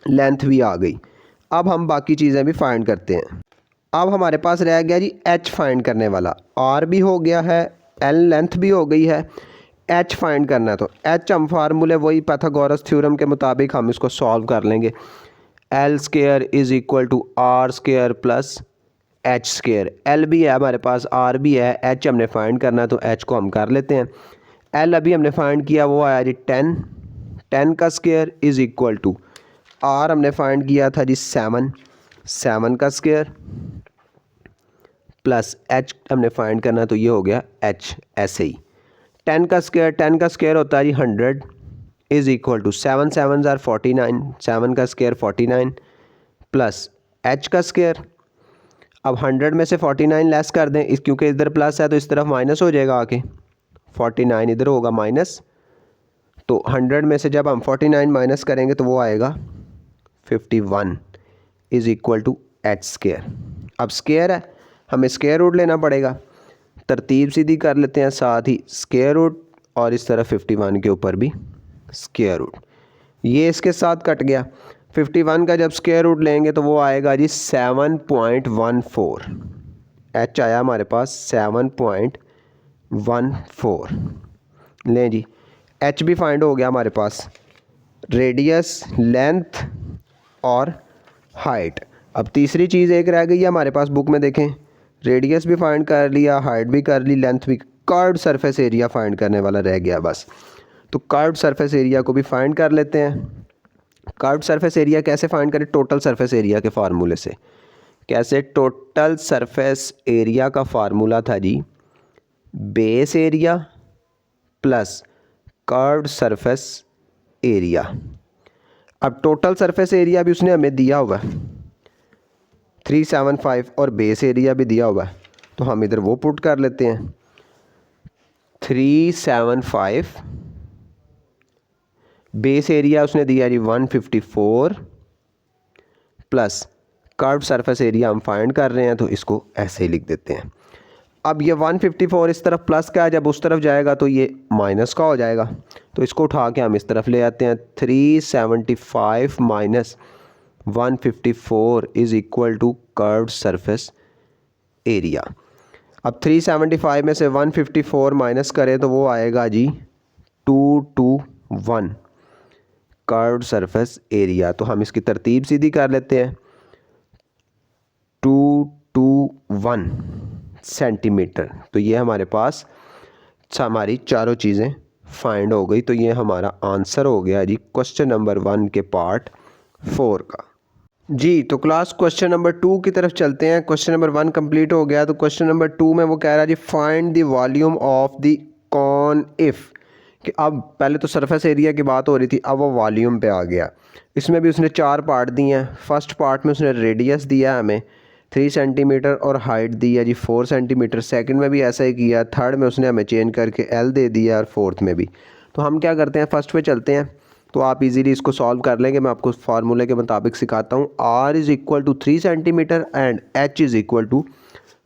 [SPEAKER 1] लेंथ भी आ गई। अब हम बाकी चीज़ें भी फाइंड करते हैं। अब हमारे पास रह गया जी H फाइंड करने वाला। R भी हो गया है, L लेंथ भी हो गई है, H फाइंड करना है। तो H हम फार्मूले वही पाइथागोरस थ्योरम के मुताबिक हम इसको सॉल्व कर लेंगे। L square is equal to R square plus H square. L भी है हमारे पास, R भी है, H हमने फाइंड करना है तो H को हम कर लेते हैं। L अभी हमने फाइंड किया, वो आया जी 10 का square is equal to R हमने फाइंड किया था जी 7 का स्क्वायर प्लस H हमने फाइंड करना तो ये हो गया H। ऐसे ही 10 का स्क्वायर होता है जी 100 इज़ इक्वल टू 7 7 ज़ार 49, 7 का स्क्वायर 49 प्लस H का स्क्वायर। अब 100 में से 49 लेस कर दें, इस क्योंकि इधर प्लस है तो इस तरफ माइनस हो जाएगा आके, 49 इधर होगा माइनस। तो 100 में से जब हम 49 माइनस करेंगे तो वो आएगा 51 is equal to H square. अब स्क्वायर है, हमें स्क्वायर रूट लेना पड़ेगा। तरतीब सीधी कर लेते हैं, साथ ही स्क्वायर रूट और इस तरह 51 के ऊपर भी स्क्वायर रूट, ये इसके साथ कट गया। 51 का जब स्क्वायर रूट लेंगे तो वो आएगा जी 7.14। H आया हमारे पास 7.14। लें जी, H भी फाइंड हो गया हमारे पास, रेडियस, लेंथ और हाइट। अब तीसरी चीज़ एक रह गई है हमारे पास, बुक में देखें, रेडियस भी फाइंड कर लिया, हाइट भी कर ली, लेंथ भी। कर्व्ड सरफेस एरिया फाइंड करने वाला रह गया बस। तो कर्व्ड सरफेस एरिया को भी फाइंड कर लेते हैं। कर्व्ड सरफेस एरिया कैसे फाइंड करें? टोटल सरफेस एरिया के फार्मूले से। कैसे? टोटल सरफेस एरिया का फार्मूला था जी base area plus curved surface area. अब टोटल सरफेस एरिया भी उसने हमें दिया हुआ है 375 और बेस एरिया भी दिया हुआ है, तो हम इधर वो पुट कर लेते हैं। 375 बेस एरिया उसने दिया जी 154 प्लस कर्व सरफेस एरिया हम फाइंड कर रहे हैं तो इसको ऐसे ही लिख देते हैं। अब ये 154 इस तरफ प्लस का है, जब उस तरफ जाएगा तो ये माइनस का हो जाएगा, तो इसको उठा के हम इस तरफ ले आते हैं। 375 minus 154 is equal to curved surface area. अब 375 में से 154 माइनस करें तो वो आएगा जी 221 कर्व्ड सरफेस एरिया। तो हम इसकी तरतीब सीधी कर लेते हैं, 221 सेंटीमीटर। तो ये हमारे पास हमारी चारों चीज़ें फाइंड हो गई। तो ये हमारा आंसर हो गया जी क्वेश्चन नंबर 1 के पार्ट 4 का। जी तो क्लास क्वेश्चन नंबर 2 की तरफ चलते हैं। क्वेश्चन नंबर 1 कंप्लीट हो गया, तो क्वेश्चन नंबर 2 में वो कह रहा है जी find the volume of the cone if, कि अब पहले तो सरफेस एरिया की बात हो रही थी, अब वो वॉल्यूम पे आ गया। इसमें भी उसने 4 पार्ट दिए हैं। फर्स्ट पार्ट में उसने रेडियस दिया है हमें 3 सेंटीमीटर और हाइट दी है जी 4 सेंटीमीटर। सेकंड में भी ऐसा ही किया, थर्ड में उसने हमें चेंज करके L दे दिया और फोर्थ में भी। तो हम क्या करते हैं, फर्स्ट पे चलते हैं, तो आप इजीली इसको सॉल्व कर लेंगे। मैं आपको फार्मूले के मुताबिक सिखाता हूँ। R is equal to 3 centimetre and H is equal to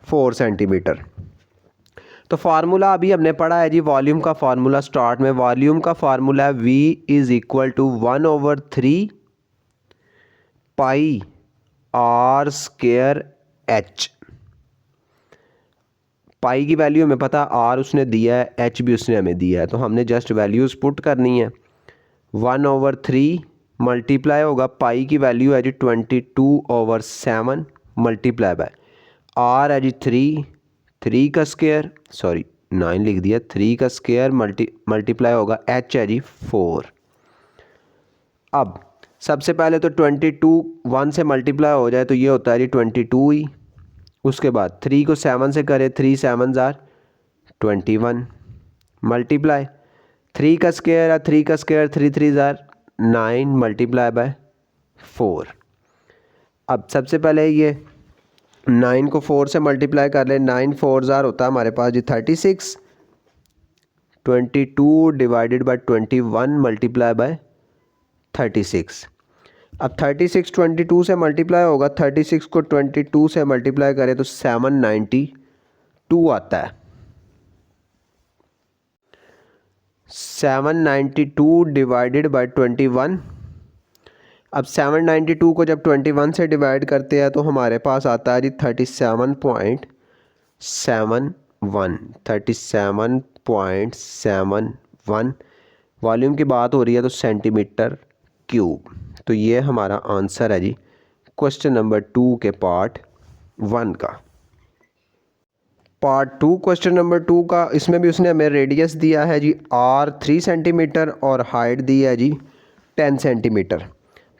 [SPEAKER 1] 4 centimetre. तो फार्मूला अभी हमने पढ़ा है जी वॉल्यूम का फार्मूला। स्टार्ट में वॉल्यूम का फार्मूला है V is equal to 1/3 pi R square H। Pi की वैल्यू हमें पता, R उसने दिया है, H भी उसने हमें दिया है, तो हमने जस्ट वैल्यूज़ पुट करनी है। 1/3 मल्टीप्लाई होगा, पाई की वैल्यू है जी 22/7 मल्टीप्लाई बाय R है जी 3 का स्क्वायर, सॉरी 9 लिख दिया, 3 का स्क्वायर मल्टीप्लाई होगा H है जी 4। अब सबसे पहले तो 22 1 से मल्टीप्लाई हो जाए तो ये होता है जी 22 ही। उसके बाद 3 को 7 से करे, 3 7 ज़ार 21 मल्टीप्लाई 3 का स्क्वायर है, 3 का स्क्वायर 3 3 ज़ार 9 मल्टीप्लाई बाय 4। अब सबसे पहले ये 9 को 4 से मल्टीप्लाई कर ले, 9 4 ज़ार होता है हमारे पास जी 36। 22 डिवाइडेड बाय 21 मल्टीप्लाई बाय 36। अब 36 22 से मल्टीप्लाई होगा, 36 को 22 से मल्टीप्लाई करें तो 792 आता है। 792 डिवाइडेड बाय 21। अब 792 को जब 21 से डिवाइड करते हैं तो हमारे पास आता है जी 37.71 वॉल्यूम की बात हो रही है तो सेंटीमीटर क्यूब। तो ये हमारा आंसर है जी क्वेश्चन नंबर 2 के पार्ट 1 का। पार्ट 2 क्वेश्चन नंबर 2 का, इसमें भी उसने हमें रेडियस दिया है जी r 3 सेंटीमीटर और हाइट दी है जी 10 सेंटीमीटर।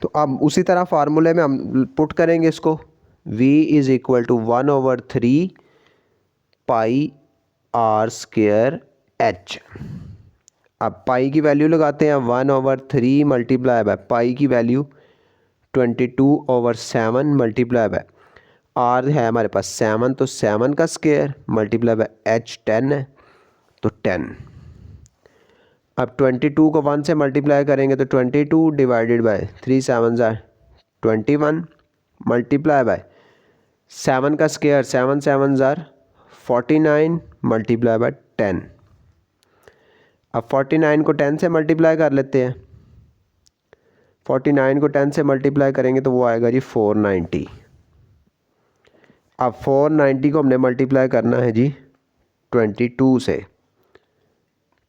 [SPEAKER 1] तो अब उसी तरह फार्मूले में हम पुट करेंगे इसको, v is equal to 1/3 pi r square h। अब पाई की वैल्यू लगाते हैं, 1/3 मल्टीप्लाई बाय पाई की वैल्यू 22/7 मल्टीप्लाई बाय आर है हमारे पास 7, तो 7 का स्क्वायर मल्टीप्लाई बाय h 10 है तो 10। अब 22 को 1 से मल्टीप्लाई करेंगे तो 22 डिवाइडेड बाय 3 7 ज़ार 21 मल्टीप्लाई बाय 7 का स्क्वायर 7 7 ज़ार 49 मल्टीप्लाई बाय 10। अब 49 को 10 से मल्टीप्लाई कर लेते हैं, 49 को 10 से मल्टीप्लाई करेंगे तो वो आएगा जी 490। अब 490 को हमने मल्टीप्लाई करना है जी 22 से,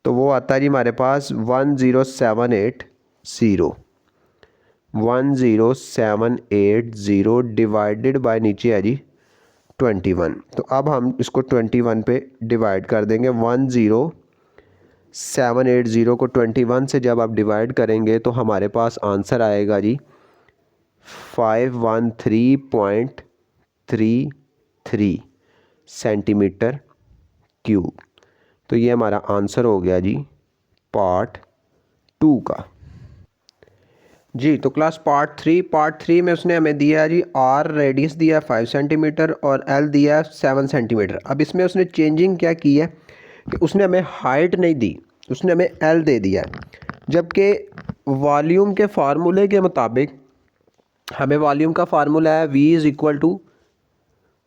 [SPEAKER 1] तो वो आता है जी हमारे पास 10780 डिवाइडेड बाय नीचे है जी 21। तो अब हम इसको 21 पे डिवाइड कर देंगे। 10780 को 21 से जब आप डिवाइड करेंगे तो हमारे पास आंसर आएगा जी 513.33 सेंटीमीटर क्यूब। तो ये हमारा आंसर हो गया जी पार्ट 2 का जी। तो क्लास पार्ट 3 में उसने हमें दिया है जी आर रेडियस दिया है 5 सेंटीमीटर और एल दिया है 7 सेंटीमीटर। अब इसमें उसने चेंजिंग क्या की है कि उसने हमें हाइट नहीं दी, उसने हमें एल दे दिया है। जबकि वॉल्यूम के फार्मूले के मुताबिक हमें वॉल्यूम का फार्मूला है v is equal to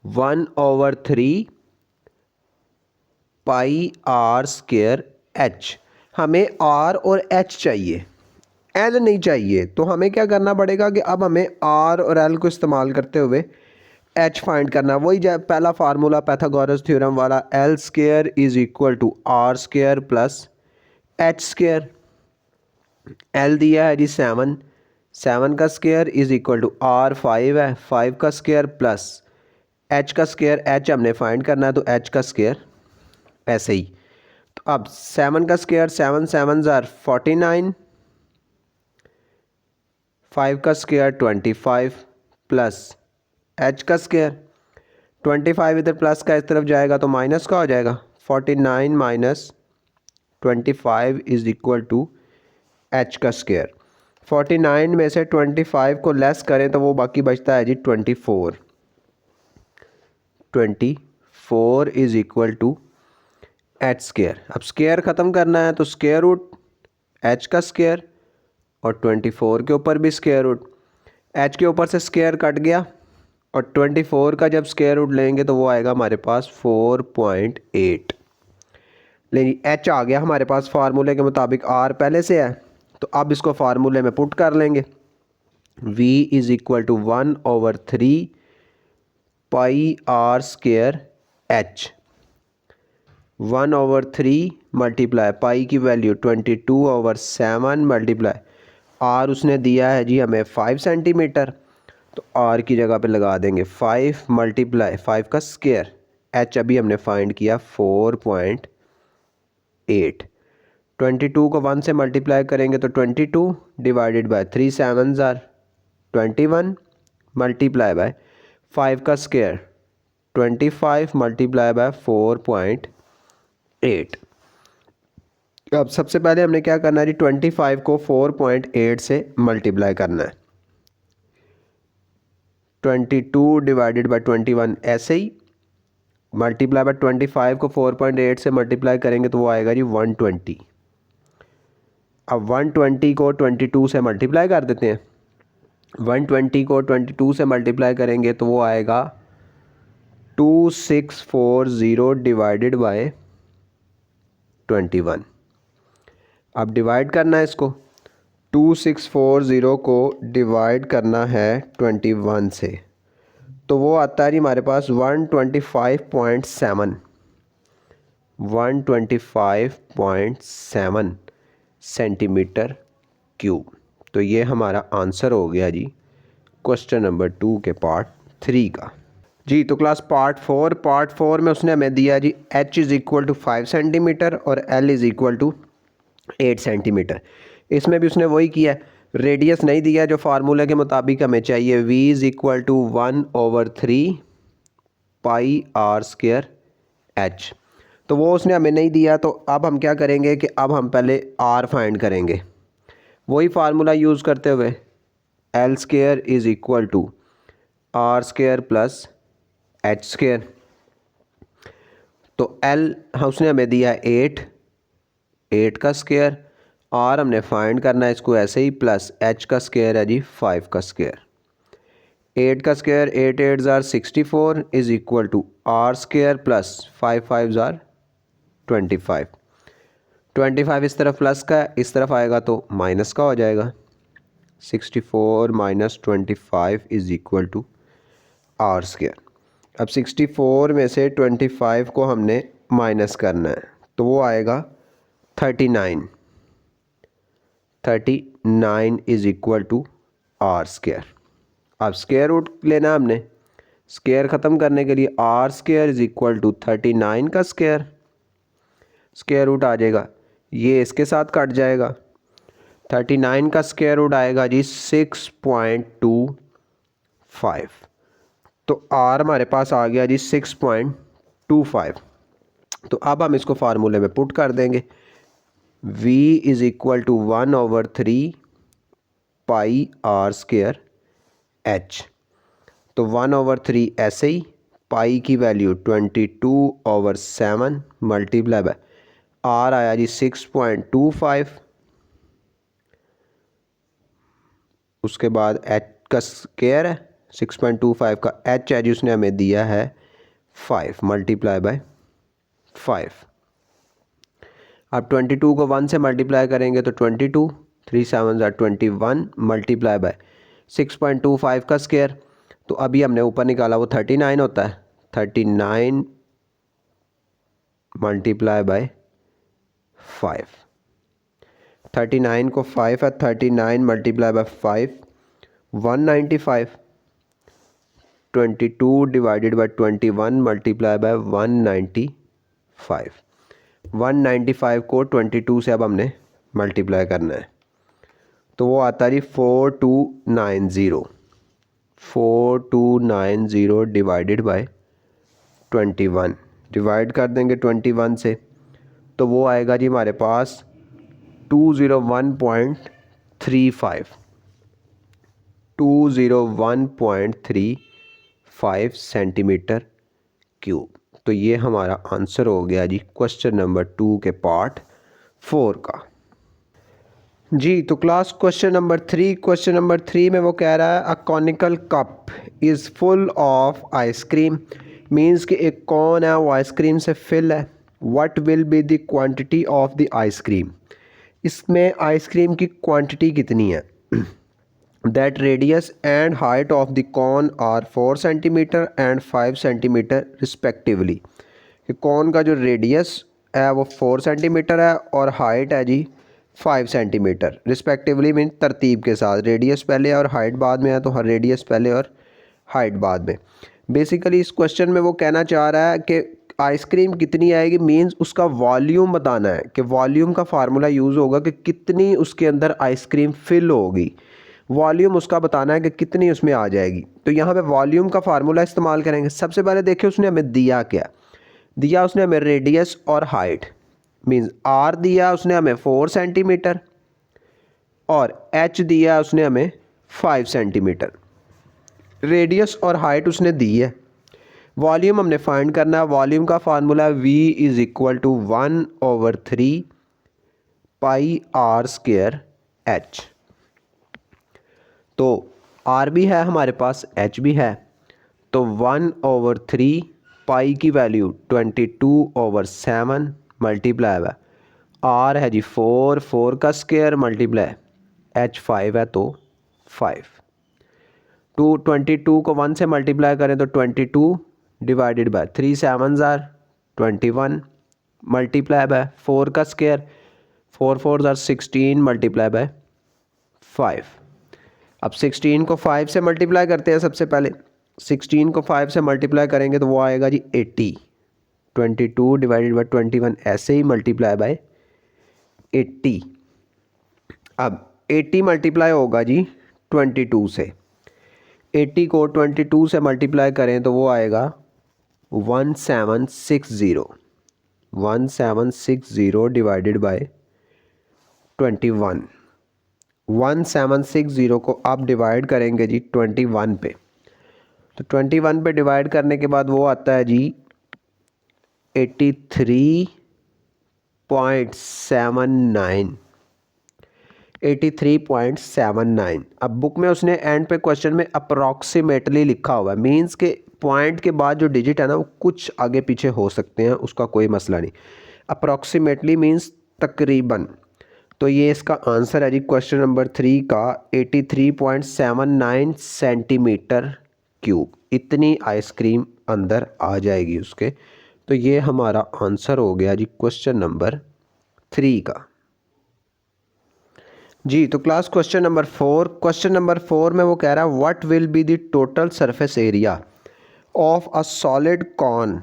[SPEAKER 1] 1/3 pi are square h। हमें r और h चाहिए, l नहीं चाहिए। तो हमें क्या करना पड़ेगा कि अब हमें r और l को इस्तेमाल करते हुए h फाइंड करना। वही पहला फार्मूला पाइथागोरस थ्योरम वाला, l square is equal to r square plus h square. l दिया है जी 7, 7 का square is equal to r 5 है, 5 का स्क्वायर प्लस h का स्क्वायर, h हमने फाइंड करना है तो h का स्क्वायर ऐसे ही। तो अब 7 का स्क्वायर 7 7 ज़ार 49, 5 का स्क्वायर 25 प्लस h का स्क्वायर, 25 इधर प्लस का इस तरफ जाएगा तो माइनस का हो जाएगा, 49 minus 25 is equal to h का स्क्वायर। 49 में से 25 को लेस करें तो वो बाकी बचता है जी 24। 24 is equal to h square. अब स्क्वायर ख़त्म करना है तो स्क्वायर रूट h का स्क्वायर और 24 के ऊपर भी स्क्वायर रूट, h के ऊपर से स्क्वायर कट गया और 24 का जब स्क्वायर रूट लेंगे तो वो आएगा हमारे पास 4.8। लेकिन h आ गया हमारे पास फार्मूले के मुताबिक, r पहले से है तो अब इसको फार्मूले में पुट कर लेंगे। v is equal to 1/3 pi are square h। 1/3 multiply pi की वैल्यू 22/7 मल्टीप्लाई आर उसने दिया है जी हमें 5 सेंटीमीटर, तो आर की जगह पे लगा देंगे 5 मल्टीप्लाई 5 का स्क्वायर, h अभी हमने फाइंड किया 4.8। 22 को 1 से मल्टीप्लाई करेंगे तो 22 डिवाइडेड बाय 3 7 ज़ार 21 मल्टीप्लाई बाय 5 का स्क्वायर 25 मल्टीप्लाई बाय 4.8। अब सबसे पहले हमने क्या करना है जी, 25 को 4.8 से मल्टीप्लाई करना है। 22 डिवाइडेड बाय 21 ऐसे ही मल्टीप्लाई बाय 25 को 4.8 से मल्टीप्लाई करेंगे तो वो आएगा जी 120। अब 120 को 22 से मल्टीप्लाई कर देते हैं। 120 को 22 से मल्टीप्लाई करेंगे तो वो आएगा 2640 डिवाइडेड बाय 21। अब डिवाइड करना है इसको, 2640 को डिवाइड करना है 21 से तो वो आता है जी हमारे पास 125.7 सेंटीमीटर क्यूब। तो ये हमारा आंसर हो गया जी क्वेश्चन नंबर 2 के पार्ट 3 का। जी तो क्लास पार्ट 4 में उसने हमें दिया जी h is equal to 5 centimetre और l is equal to 8 centimetre. इसमें भी उसने वही किया है, रेडियस नहीं दिया जो फार्मूले के मुताबिक हमें चाहिए, v is equal to 1/3 pi r square h। तो वो उसने हमें नहीं दिया, तो अब हम क्या करेंगे कि अब हम पहले r फाइंड करेंगे वही फार्मूला यूज़ करते हुए, l square is equal to r square plus h square. तो l उसने हमें दिया 8 का स्क्वायर, r हमने फाइंड करना है इसको ऐसे ही, प्लस h का स्क्वायर है जी 5 का स्क्वायर। 8 का स्क्वायर 8 8 ज़ार 64 is equal to r square plus 5 5 ज़ार 25। 25 इस तरफ प्लस का है, इस तरफ आएगा तो माइनस का हो जाएगा। 64 minus 25 is equal to r square. अब 64 में से 25 को हमने माइनस करना है तो वो आएगा 39 is equal to r square. अब स्क्वायर रूट लेना है हमने, स्क्वायर ख़त्म करने के लिए r square is equal to 39 का स्क्वायर, स्क्वायर रूट आ जाएगा, ये इसके साथ कट जाएगा। 39 का स्क्वायर रूट आएगा जी 6.25। तो r हमारे पास आ गया जी 6.25। तो अब हम इसको फार्मूले में पुट कर देंगे, v is equal to 1/3 pi r square h। तो 1/3 ऐसे ही, पाई की वैल्यू 22/7 मल्टीप्लाई बाय r आया जी 6.25, उसके बाद h का स्क्वायर है 6.25 का, h है जी उसने हमें दिया है 5 मल्टीप्लाई बाय 5। अब 22 को 1 से मल्टीप्लाई करेंगे तो 22 3 7 ज़ार 21 मल्टीप्लाई बाय 6.25 का स्क्वायर। तो अभी हमने ऊपर निकाला वो 39 होता है, 39 मल्टीप्लाई बाय 5। 39 को 5 है, 39 multiply by 5 195। 22 divided bye 21 multiply bye 195। 195 को 22 से अब हमने मल्टीप्लाई करना है तो वो आता है जी 4290 डिवाइडेड बाय 21। डिवाइड कर देंगे 21 से तो वो आएगा जी हमारे पास 201.35 सेंटीमीटर क्यूब। तो ये हमारा आंसर हो गया जी क्वेश्चन नंबर 2 के पार्ट 4 का। जी तो क्लास क्वेश्चन नंबर 3 में वो कह रहा है a conical cup is full of ice cream, means कि एक कौन है वो आइसक्रीम से फिल है। What will be the quantity of the ice cream, इसमें आइसक्रीम की क्वांटिटी कितनी है। That radius and height of the cone are 4 centimetre and 5 centimetre respectively. Cone का जो रेडियस है वो 4 सेंटीमीटर है और हाइट है जी 5 सेंटीमीटर रिस्पेक्टिवली, मीन तरतीब के साथ, रेडियस पहले और हाइट बाद में है तो हर रेडियस पहले और हाइट बाद में। बेसिकली इस क्वेश्चन में वो कहना चाह रहा है कि आइसक्रीम कितनी आएगी मींस उसका वॉल्यूम बताना है कि वॉल्यूम का फार्मूला यूज़ होगा कि कितनी उसके अंदर आइसक्रीम फिल होगी। वॉल्यूम उसका बताना है कि कितनी उसमें आ जाएगी। तो यहाँ पे वॉल्यूम का फार्मूला इस्तेमाल करेंगे। सबसे पहले देखिए उसने हमें दिया क्या, दिया उसने हमें रेडियस और हाइट, मींस आर दिया उसने हमें 4 सेंटीमीटर और एच दिया उसने हमें 5 सेंटीमीटर। रेडियस और हाइट उसने दी है। वॉल्यूम हमने फाइंड करना है। वॉल्यूम का formula V is equal to 1/3 pi are square H. तो R भी है हमारे पास, H भी है, तो 1/3 पाई की वैल्यू 22/7 मल्टीप्लाई है, R है जी 4 का स्क्वायर मल्टीप्लाई H 5 है तो 5। 22 को 1 से मल्टीप्लाई करें तो 22 डिवाइडेड बाय 3 7 ज़ार 21 मल्टीप्लाई बाय 4 का स्क्वायर 4 4 ज़ार 16 मल्टीप्लाई बाय 5। अब 16 को 5 से मल्टीप्लाई करते हैं। सबसे पहले 16 को 5 से मल्टीप्लाई करेंगे तो वो आएगा जी 80। 22 डिवाइडेड बाय 21 ऐसे ही मल्टीप्लाई बाय 80। अब 80 मल्टीप्लाई होगा जी 22 से। 80 को 22 से मल्टीप्लाई करें तो वो आएगा 1760 डिवाइडेड बाय 21। 1760 को आप डिवाइड करेंगे जी 21 पे, तो 21 पे डिवाइड करने के बाद वो आता है जी 83.79। 83.79। अब बुक में उसने एंड पे क्वेश्चन में अप्रॉक्सीमेटली लिखा हुआ है, मींस के पॉइंट के बाद जो डिजिट है ना वो कुछ आगे पीछे हो सकते हैं, उसका कोई मसला नहीं। अप्रॉक्सीमेटली मींस तकरीबन। तो ये इसका आंसर है जी क्वेश्चन नंबर 3 का 83.79 सेंटीमीटर क्यूब। इतनी आइसक्रीम अंदर आ जाएगी उसके। तो ये हमारा आंसर हो गया जी क्वेश्चन नंबर 3 का। जी तो class question number 4। Question number 4 में वो कह रहा है what will be the total surface area of a solid corn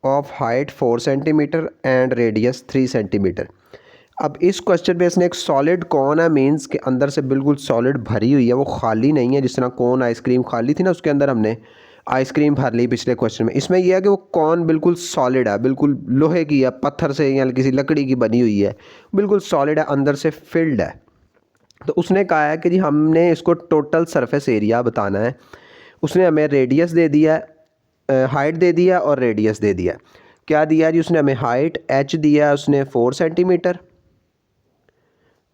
[SPEAKER 1] of height 4 centimetre and radius 3 centimetre. अब इस क्वेश्चन में इसने एक सॉलिड कॉर्न है, मींस के अंदर से बिल्कुल सॉलिड भरी हुई है, वो खाली नहीं है। जिस तरह कॉर्न आइसक्रीम खाली थी ना, उसके अंदर हमने आइसक्रीम भर ली पिछले क्वेश्चन में। इसमें यह है कि वो कॉर्न बिल्कुल सॉलिड है, बिल्कुल लोहे की है, पत्थर से या किसी लकड़ी की बनी हुई है, बिल्कुल सॉलिड है, अंदर से फिल्ड है। तो उसने कहा है कि जी हमने इसको टोटल सरफेस एरिया बताना है। उसने हमें रेडियस दे दिया है, हाइट दे दिया और रेडियस दे दिया। क्या दिया जी उसने हमें? हाइट h दिया है उसने 4 सेंटीमीटर।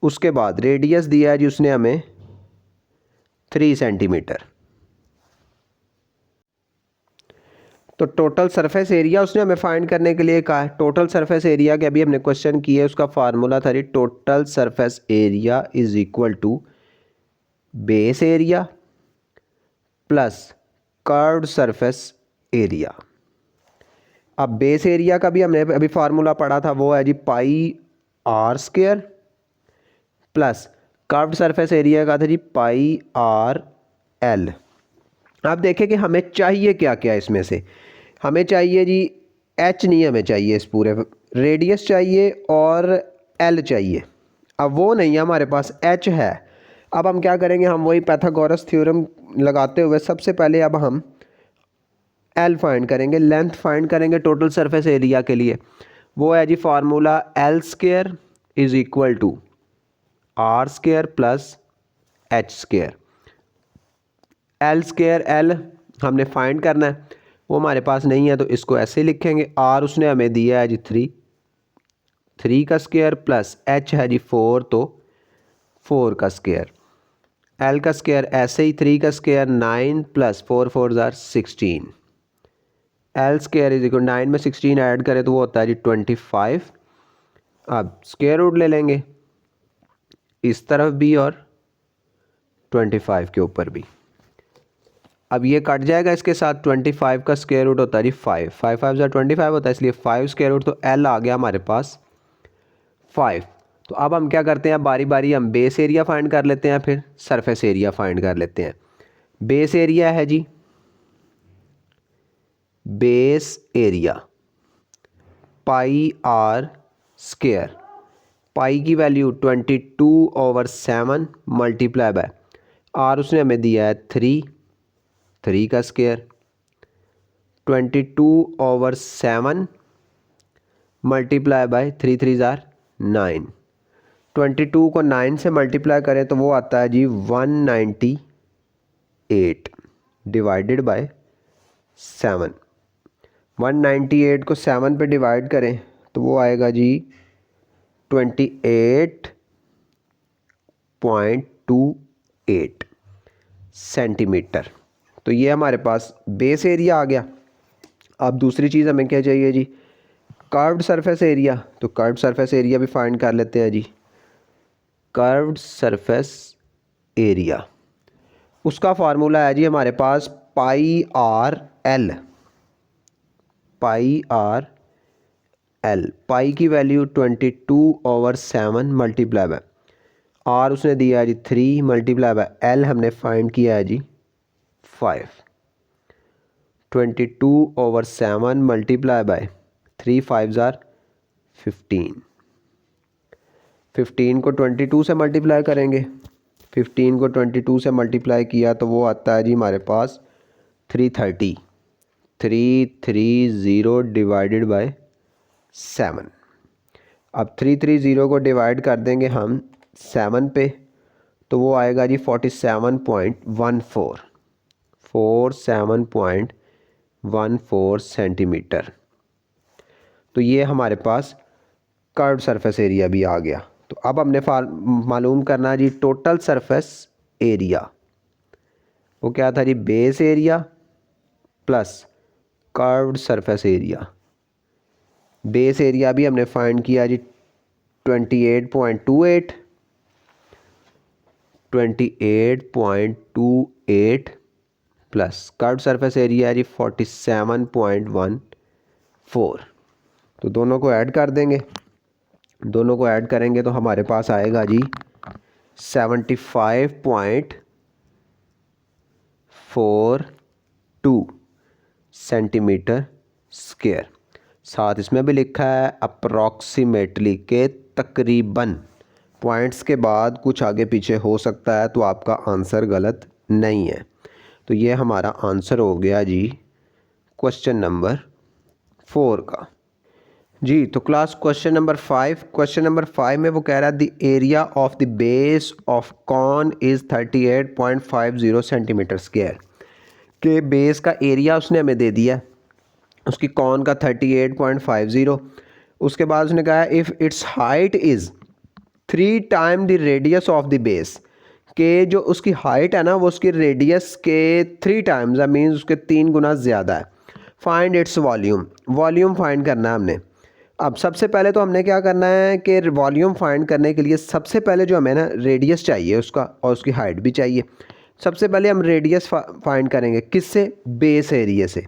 [SPEAKER 1] उसके बाद रेडियस दिया है जी उसने हमें 3 सेंटीमीटर। तो टोटल सरफेस एरिया उसने हमें फाइंड करने के लिए कहा है। टोटल सरफेस एरिया के अभी हमने क्वेश्चन किए, उसका फार्मूला था जी total surface area is equal to base area plus curved surface area. अब बेस एरिया का भी हमने अभी फार्मूला पढ़ा था, वो है जी pi are square plus curved surface area का था जी पाई आर एल। अब देखें कि हमें चाहिए क्या क्या इसमें से। हमें चाहिए जी एच नहीं हमें चाहिए इस पूरे, रेडियस चाहिए और एल चाहिए। अब वो नहीं है हमारे पास, एच है। अब हम क्या करेंगे, हम वही पाइथागोरस थ्योरम लगाते हुए सबसे पहले अब हम एल फाइंड करेंगे, लेंथ फाइंड करेंगे टोटल सरफेस एरिया के लिए। वो है जी formula L square is equal to are square plus H square. L square L हमने फाइंड करना है, वो हमारे पास नहीं है तो इसको ऐसे लिखेंगे। आर उसने हमें दिया है जी 3 का स्क्वायर प्लस एच है जी 4 तो 4 का स्क्वायर। एल का स्क्वायर ऐसे ही 3 का स्क्वायर 9 प्लस 4 4 ज़ार 16। एल स्क्वायर इज इक्वल 9 में 16 ऐड करें तो वो होता है जी 25। अब स्क्वायर रूट ले लेंगे इस तरफ भी और 25 के ऊपर भी। अब ये कट जाएगा इसके साथ, 25 का स्क्वायर रूट होता है जी 5। 5 5 ज़ार 25 होता है, इसलिए 5 स्क्वायर रूट, तो एल आ गया हमारे पास 5। तो अब हम क्या करते हैं, बारी बारी हम बेस एरिया फाइंड कर लेते हैं, फिर सरफेस एरिया फाइंड कर लेते हैं। बेस एरिया है जी, base area pi are square, pi की वैल्यू 22/7 मल्टीप्लाई बाय आर उसने हमें दिया है 3 का स्क्वायर, 22/7 मल्टीप्लाई बाय 3 3 ज़ार 9, 22 को 9 से मल्टीप्लाई करें तो वो आता है जी 198 डिवाइडेड बाय 7। 198 को 7 पे डिवाइड करें तो वो आएगा जी 28.28 सेंटीमीटर। तो ये हमारे पास बेस एरिया आ गया। अब दूसरी चीज़ हमें क्या चाहिए जी, कर्व्ड सरफेस एरिया। तो कर्व्ड सरफेस एरिया भी फाइंड कर लेते हैं जी। कर्व्ड सरफेस एरिया, उसका फार्मूला है जी हमारे पास पाई R L, pi R L, pi की वैल्यू 22/7 मल्टीप्लाई बाय आर उसने दिया है जी 3 मल्टीप्लाई बाय एल हमने फाइंड किया है जी 5, 22/7 मल्टीप्लाई बाय 3 5 ज़ार 15, 15 को 22 से मल्टीप्लाई करेंगे, 15 को 22 से मल्टीप्लाई किया तो वो आता है जी हमारे पास 330, 330 डिवाइडेड बाय 7। अब 330 को डिवाइड कर देंगे हम 7 पे तो वो आएगा जी 47.14, 47.14 सेंटीमीटर। तो ये हमारे पास कर्व्ड सरफेस एरिया भी आ गया। तो अब हमने मालूम करना है जी टोटल सरफेस एरिया। वो क्या था जी, base area plus curved surface area. Base area भी हमने फाइंड किया जी 28.28 प्लस कर्व्ड सरफेस एरिया है जी 47.14। तो दोनों को ऐड कर देंगे, दोनों को ऐड करेंगे तो हमारे पास आएगा जी 75.42 सेंटीमीटर स्क्वायर। साथ इसमें भी लिखा है अप्रॉक्सीमेटली के तकरीबन, पॉइंट्स के बाद कुछ आगे पीछे हो सकता है तो आपका आंसर गलत नहीं है। तो ये हमारा आंसर हो गया जी क्वेश्चन नंबर 4 का जी। तो class question number 5, question number 5 में वो कह रहा है the area of the base of cone is 38.50 centimetre square. के बेस का एरिया उसने हमें दे दिया, उसकी कॉन का 38.50। उसके बाद उसने कहा if it's height is 3 time the radius of the base, के जो उसकी हाइट है ना वो उसकी रेडियस के 3 टाइम्स मीन्स उसके 3 गुना ज़्यादा है। Find its volume, volume find करना है हमने। अब सबसे पहले तो हमने क्या करना है कि वॉल्यूम फाइंड करने के लिए सबसे पहले जो हमें ना रेडियस चाहिए उसका और उसकी हाइट भी चाहिए। सबसे पहले हम रेडियस फाइंड करेंगे, किससे, बेस एरिया से,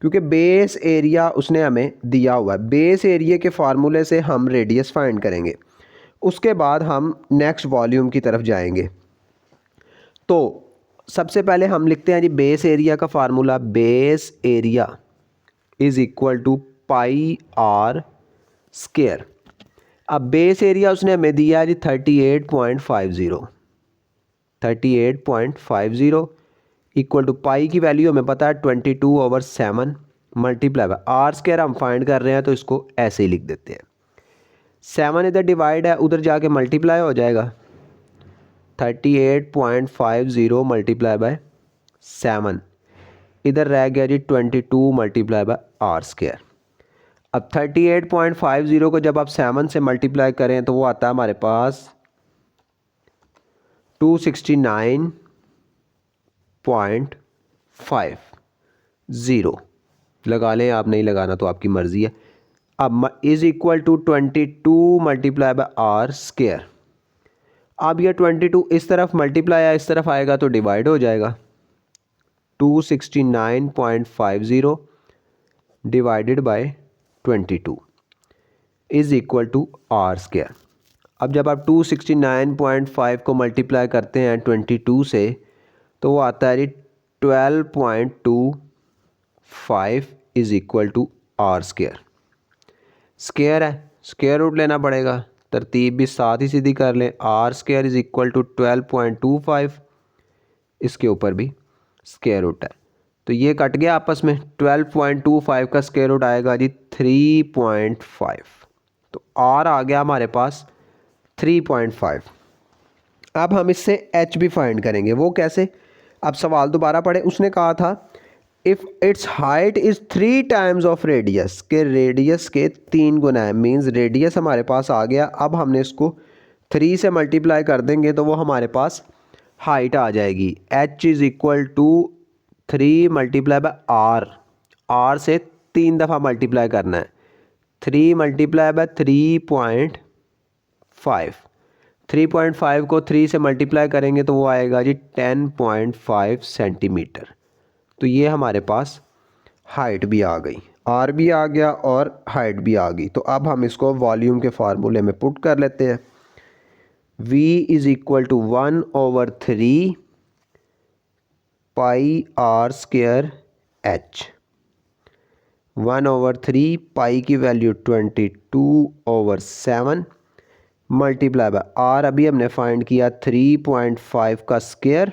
[SPEAKER 1] क्योंकि बेस एरिया उसने हमें दिया हुआ है। बेस एरिया के फार्मूले से हम रेडियस फाइंड करेंगे, उसके बाद हम नेक्स्ट वॉल्यूम की तरफ जाएंगे। तो सबसे पहले हम लिखते हैं जी बेस एरिया का formula, base area is equal to pi are square. अब बेस एरिया उसने हमें दिया है जी 38.50, 38.50 इक्वल टू पाई की वैल्यू हमें पता है 22/7 मल्टीप्लाई बाय आर स्क्वायर हम फाइंड कर रहे हैं तो इसको ऐसे ही लिख देते हैं। 7 इधर डिवाइड है, उधर जाके मल्टीप्लाई हो जाएगा, 38.50 मल्टीप्लाई बाय 7, इधर रह गया जी 22 मल्टीप्लाई बाय आर स्क्वायर। अब 38.50 को जब आप 7 से मल्टीप्लाई करें तो वो आता है हमारे पास 269.50, लगा लें, आप नहीं लगाना तो आपकी मर्ज़ी है। अब is equal to 22 multiply by R square. अब यह 22 इस तरफ मल्टीप्लाई है, इस तरफ आएगा तो डिवाइड हो जाएगा, 269.50 divided by 22 is equal to are square. अब जब आप 269.5 को मल्टीप्लाई करते हैं 22 से तो वो आता है जी 12.25 is equal to are square. Square है, स्क्वायर रूट लेना पड़ेगा, तरतीब भी साथ ही सीधी कर लें। R square is equal to 12.25, इसके ऊपर भी स्क्वायर रूट है, तो ये कट गया आपस में। 12.25 का स्क्वायर रूट आएगा जी 3.5, तो आर आ गया हमारे पास 3.5। अब हम इससे एच भी फाइंड करेंगे, वो कैसे? अब सवाल दोबारा पढ़े, उसने कहा था if it's height is 3 times of radius, के रेडियस के 3 गुना है, मीन्स रेडियस हमारे पास आ गया। अब हमने इसको 3 से मल्टीप्लाई कर देंगे तो वो हमारे पास हाइट आ जाएगी। H is equal to 3 multiply by R, R से 3 दफ़ा मल्टीप्लाई करना है, 3 मल्टीप्लाई बाय 3.5, 3.5 को 3 से मल्टीप्लाई करेंगे तो वो आएगा जी 10.5 सेंटीमीटर। तो ये हमारे पास हाइट भी आ गई, आर भी आ गया और हाइट भी आ गई। तो अब हम इसको वॉल्यूम के फार्मूले में पुट कर लेते हैं। v is equal to 1/3 pi are square H, 1/3 पाई की वैल्यू 22/7 मल्टीप्लाई बाय आर, अभी हमने फाइंड किया 3.5 का स्क्वायर,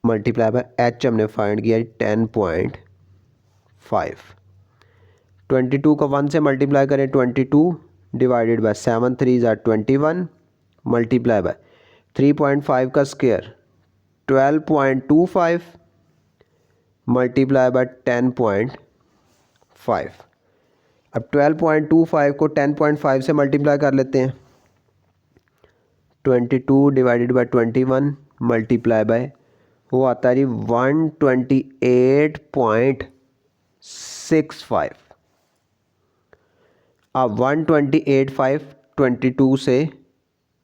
[SPEAKER 1] मल्टीप्लाई बाय एच हमने फाइंड किया 10.5। 22 का 1 से मल्टीप्लाई करें 22 डिवाइडेड बाय 7 3 ज़ा 21 मल्टीप्लाई बाय 3.5 का स्क्वायर 12.25 मल्टीप्लाई बाय 10.5। अब 12.25 को 10.5 से मल्टीप्लाई कर लेते हैं, 22 डिवाइडेड बाय 21 मल्टीप्लाई बाय, वो आता है जी 128.65। अब 128.5 22 से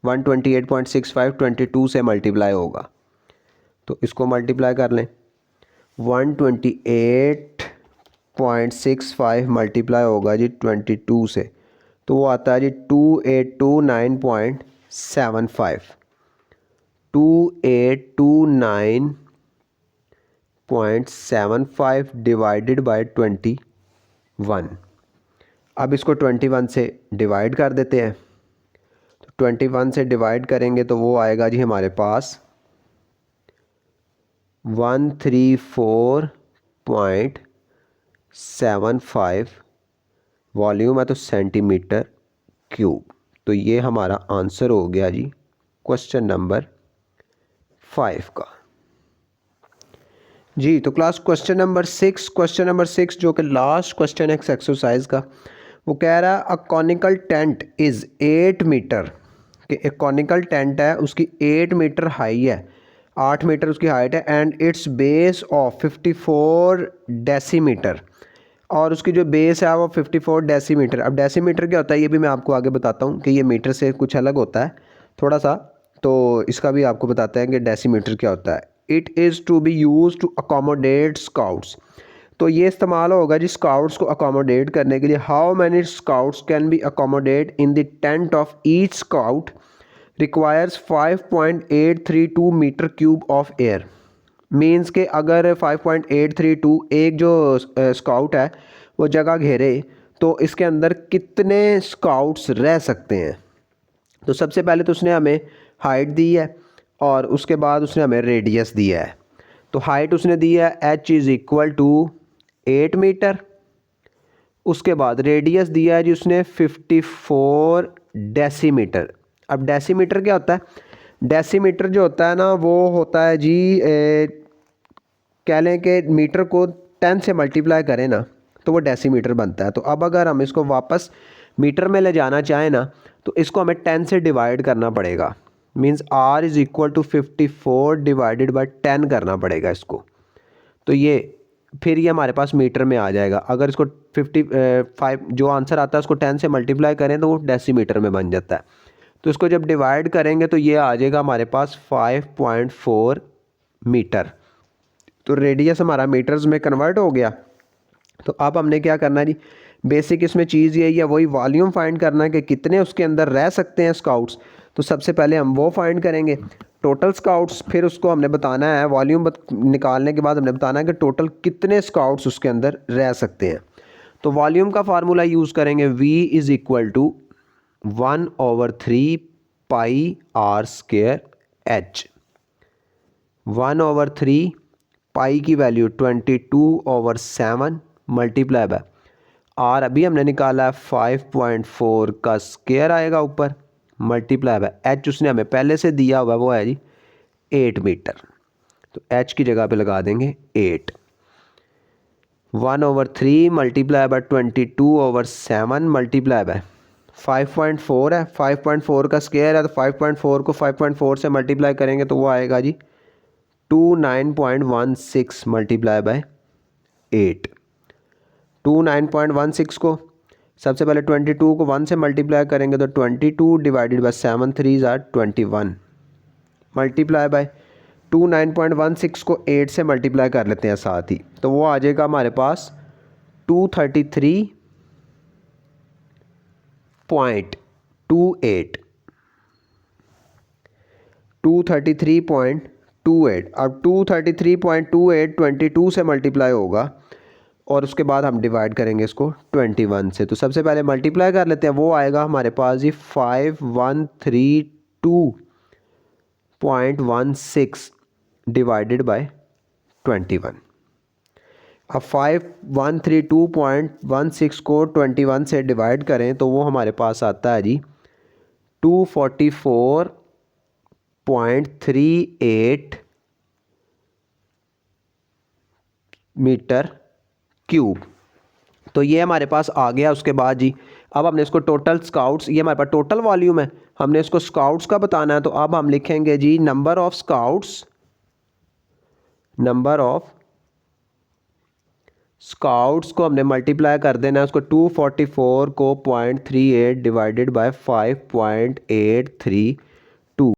[SPEAKER 1] 128.65 22 से मल्टीप्लाई होगा, तो इसको मल्टीप्लाई कर लें। 128.65 मल्टीप्लाई होगा जी 22 से, तो वो आता है जी 2829.75, 2829.75 डिवाइडेड बाय 21। अब इसको 21 से डिवाइड कर देते हैं, तो 21 से डिवाइड करेंगे तो वो आएगा जी हमारे पास 134.75 वॉल्यूम है, तो सेंटीमीटर क्यूब। तो ये हमारा आंसर हो गया जी क्वेश्चन नंबर 5 का जी। तो क्लास क्वेश्चन नंबर 6 जो कि लास्ट क्वेश्चन है एक्सरसाइज का, वो कह रहा है a conical tent is 8 metre, कि एक कॉनिकल टेंट है उसकी 8 मीटर हाई है, 8 मीटर उसकी हाइट है, and it's base of 54 decimetre, और उसकी जो बेस है वो 54 डेसीमीटर। अब डेसीमीटर क्या होता है ये भी मैं आपको आगे बताता हूँ कि ये मीटर से कुछ अलग होता है थोड़ा सा, तो इसका भी आपको बताते हैं कि डेसीमीटर क्या होता है। It is to be use to accommodate scouts, तो ये इस्तेमाल होगा जी स्काउट्स को अकोमोडेट करने के लिए। How many scouts can be accommodate in the tent of each scout requires 5.832 metre cube of air, means के अगर 5.832 एक जो स्काउट है वो जगह घेरे तो इसके अंदर कितने स्काउट्स रह सकते हैं। तो सबसे पहले तो उसने हमें हाइट दी है और उसके बाद उसने हमें रेडियस दिया है। तो हाइट उसने दी है h is equal to 8 metre, उसके बाद रेडियस दिया है जी उसने 54 डेसीमीटर। अब डेसीमीटर क्या होता है? डेसीमीटर जो होता है ना वो होता है जी कह लें कि मीटर को 10 से मल्टीप्लाई करें ना तो वो डेसीमीटर बनता है। तो अब अगर हम इसको वापस मीटर में ले जाना चाहें ना तो इसको हमें 10 से डिवाइड करना पड़ेगा, means r is equal to 54 divided by 10 करना पड़ेगा इसको। तो ये फिर ये हमारे पास मीटर में आ जाएगा। अगर इसको 55 जो आंसर आता है उसको 10 से मल्टीप्लाई करें तो वो डेसीमीटर में बन जाता है। तो इसको जब डिवाइड करेंगे तो ये आ जाएगा हमारे पास 5.4 मीटर। तो रेडियस हमारा मीटर्स में कन्वर्ट हो गया। तो अब हमने क्या करना है जी, बेसिक इसमें चीज़ यही है, वही वॉल्यूम फाइंड करना है कि कितने उसके अंदर रह सकते हैं स्काउट्स। तो सबसे पहले हम वो फाइंड करेंगे टोटल स्काउट्स, फिर उसको हमने बताना है वॉल्यूम निकालने के बाद हमने बताना है कि टोटल कितने स्काउट्स उसके अंदर रह सकते हैं। तो वॉल्यूम का फार्मूला यूज़ करेंगे V is equal to 1/3 pi are square H। 1/3 पाई की वैल्यू 22/7 मल्टीप्लाई बाय आर अभी हमने निकाला है 5.4 का स्क्वायर आएगा ऊपर, मल्टीप्लाई बाय एच उसने हमें पहले से दिया हुआ वो है जी 8 मीटर। तो एच की जगह पे लगा देंगे 8। 1/3 मल्टीप्लाई बाय 22/7 मल्टीप्लाई बाय 5.4 है, 5.4 का स्क्वायर है तो 5.4 को 5.4 से मल्टीप्लाई करेंगे तो वो आएगा जी 29.16 मल्टीप्लाई बाय 8। 29.16 को सबसे पहले 22 को 1 से मल्टीप्लाई करेंगे तो 22 डिवाइडेड बाय 7 3 ज़ार 21 मल्टीप्लाई बाय 29.16 को 8 से मल्टीप्लाई कर लेते हैं साथ ही, तो वो आ जाएगा हमारे पास 233.28। अब 233.28 22 से मल्टीप्लाई होगा और उसके बाद हम डिवाइड करेंगे इसको 21 से। तो सबसे पहले मल्टीप्लाई कर लेते हैं, वो आएगा हमारे पास जी 5132.16 डिवाइडेड बाय 21। अब 5132.16 को 21 से डिवाइड करें तो वो हमारे पास आता है जी 244.38 मीटर क्यूब। तो ये हमारे पास आ गया। उसके बाद जी अब हमने इसको टोटल स्काउट्स, ये हमारे पास टोटल वॉल्यूम है, हमने इसको स्काउट्स का बताना है। तो अब हम लिखेंगे जी नंबर ऑफ स्काउट्स को हमने मल्टीप्लाई कर देना है, उसको 244 को 0.38 डिवाइडेड बाय 5.83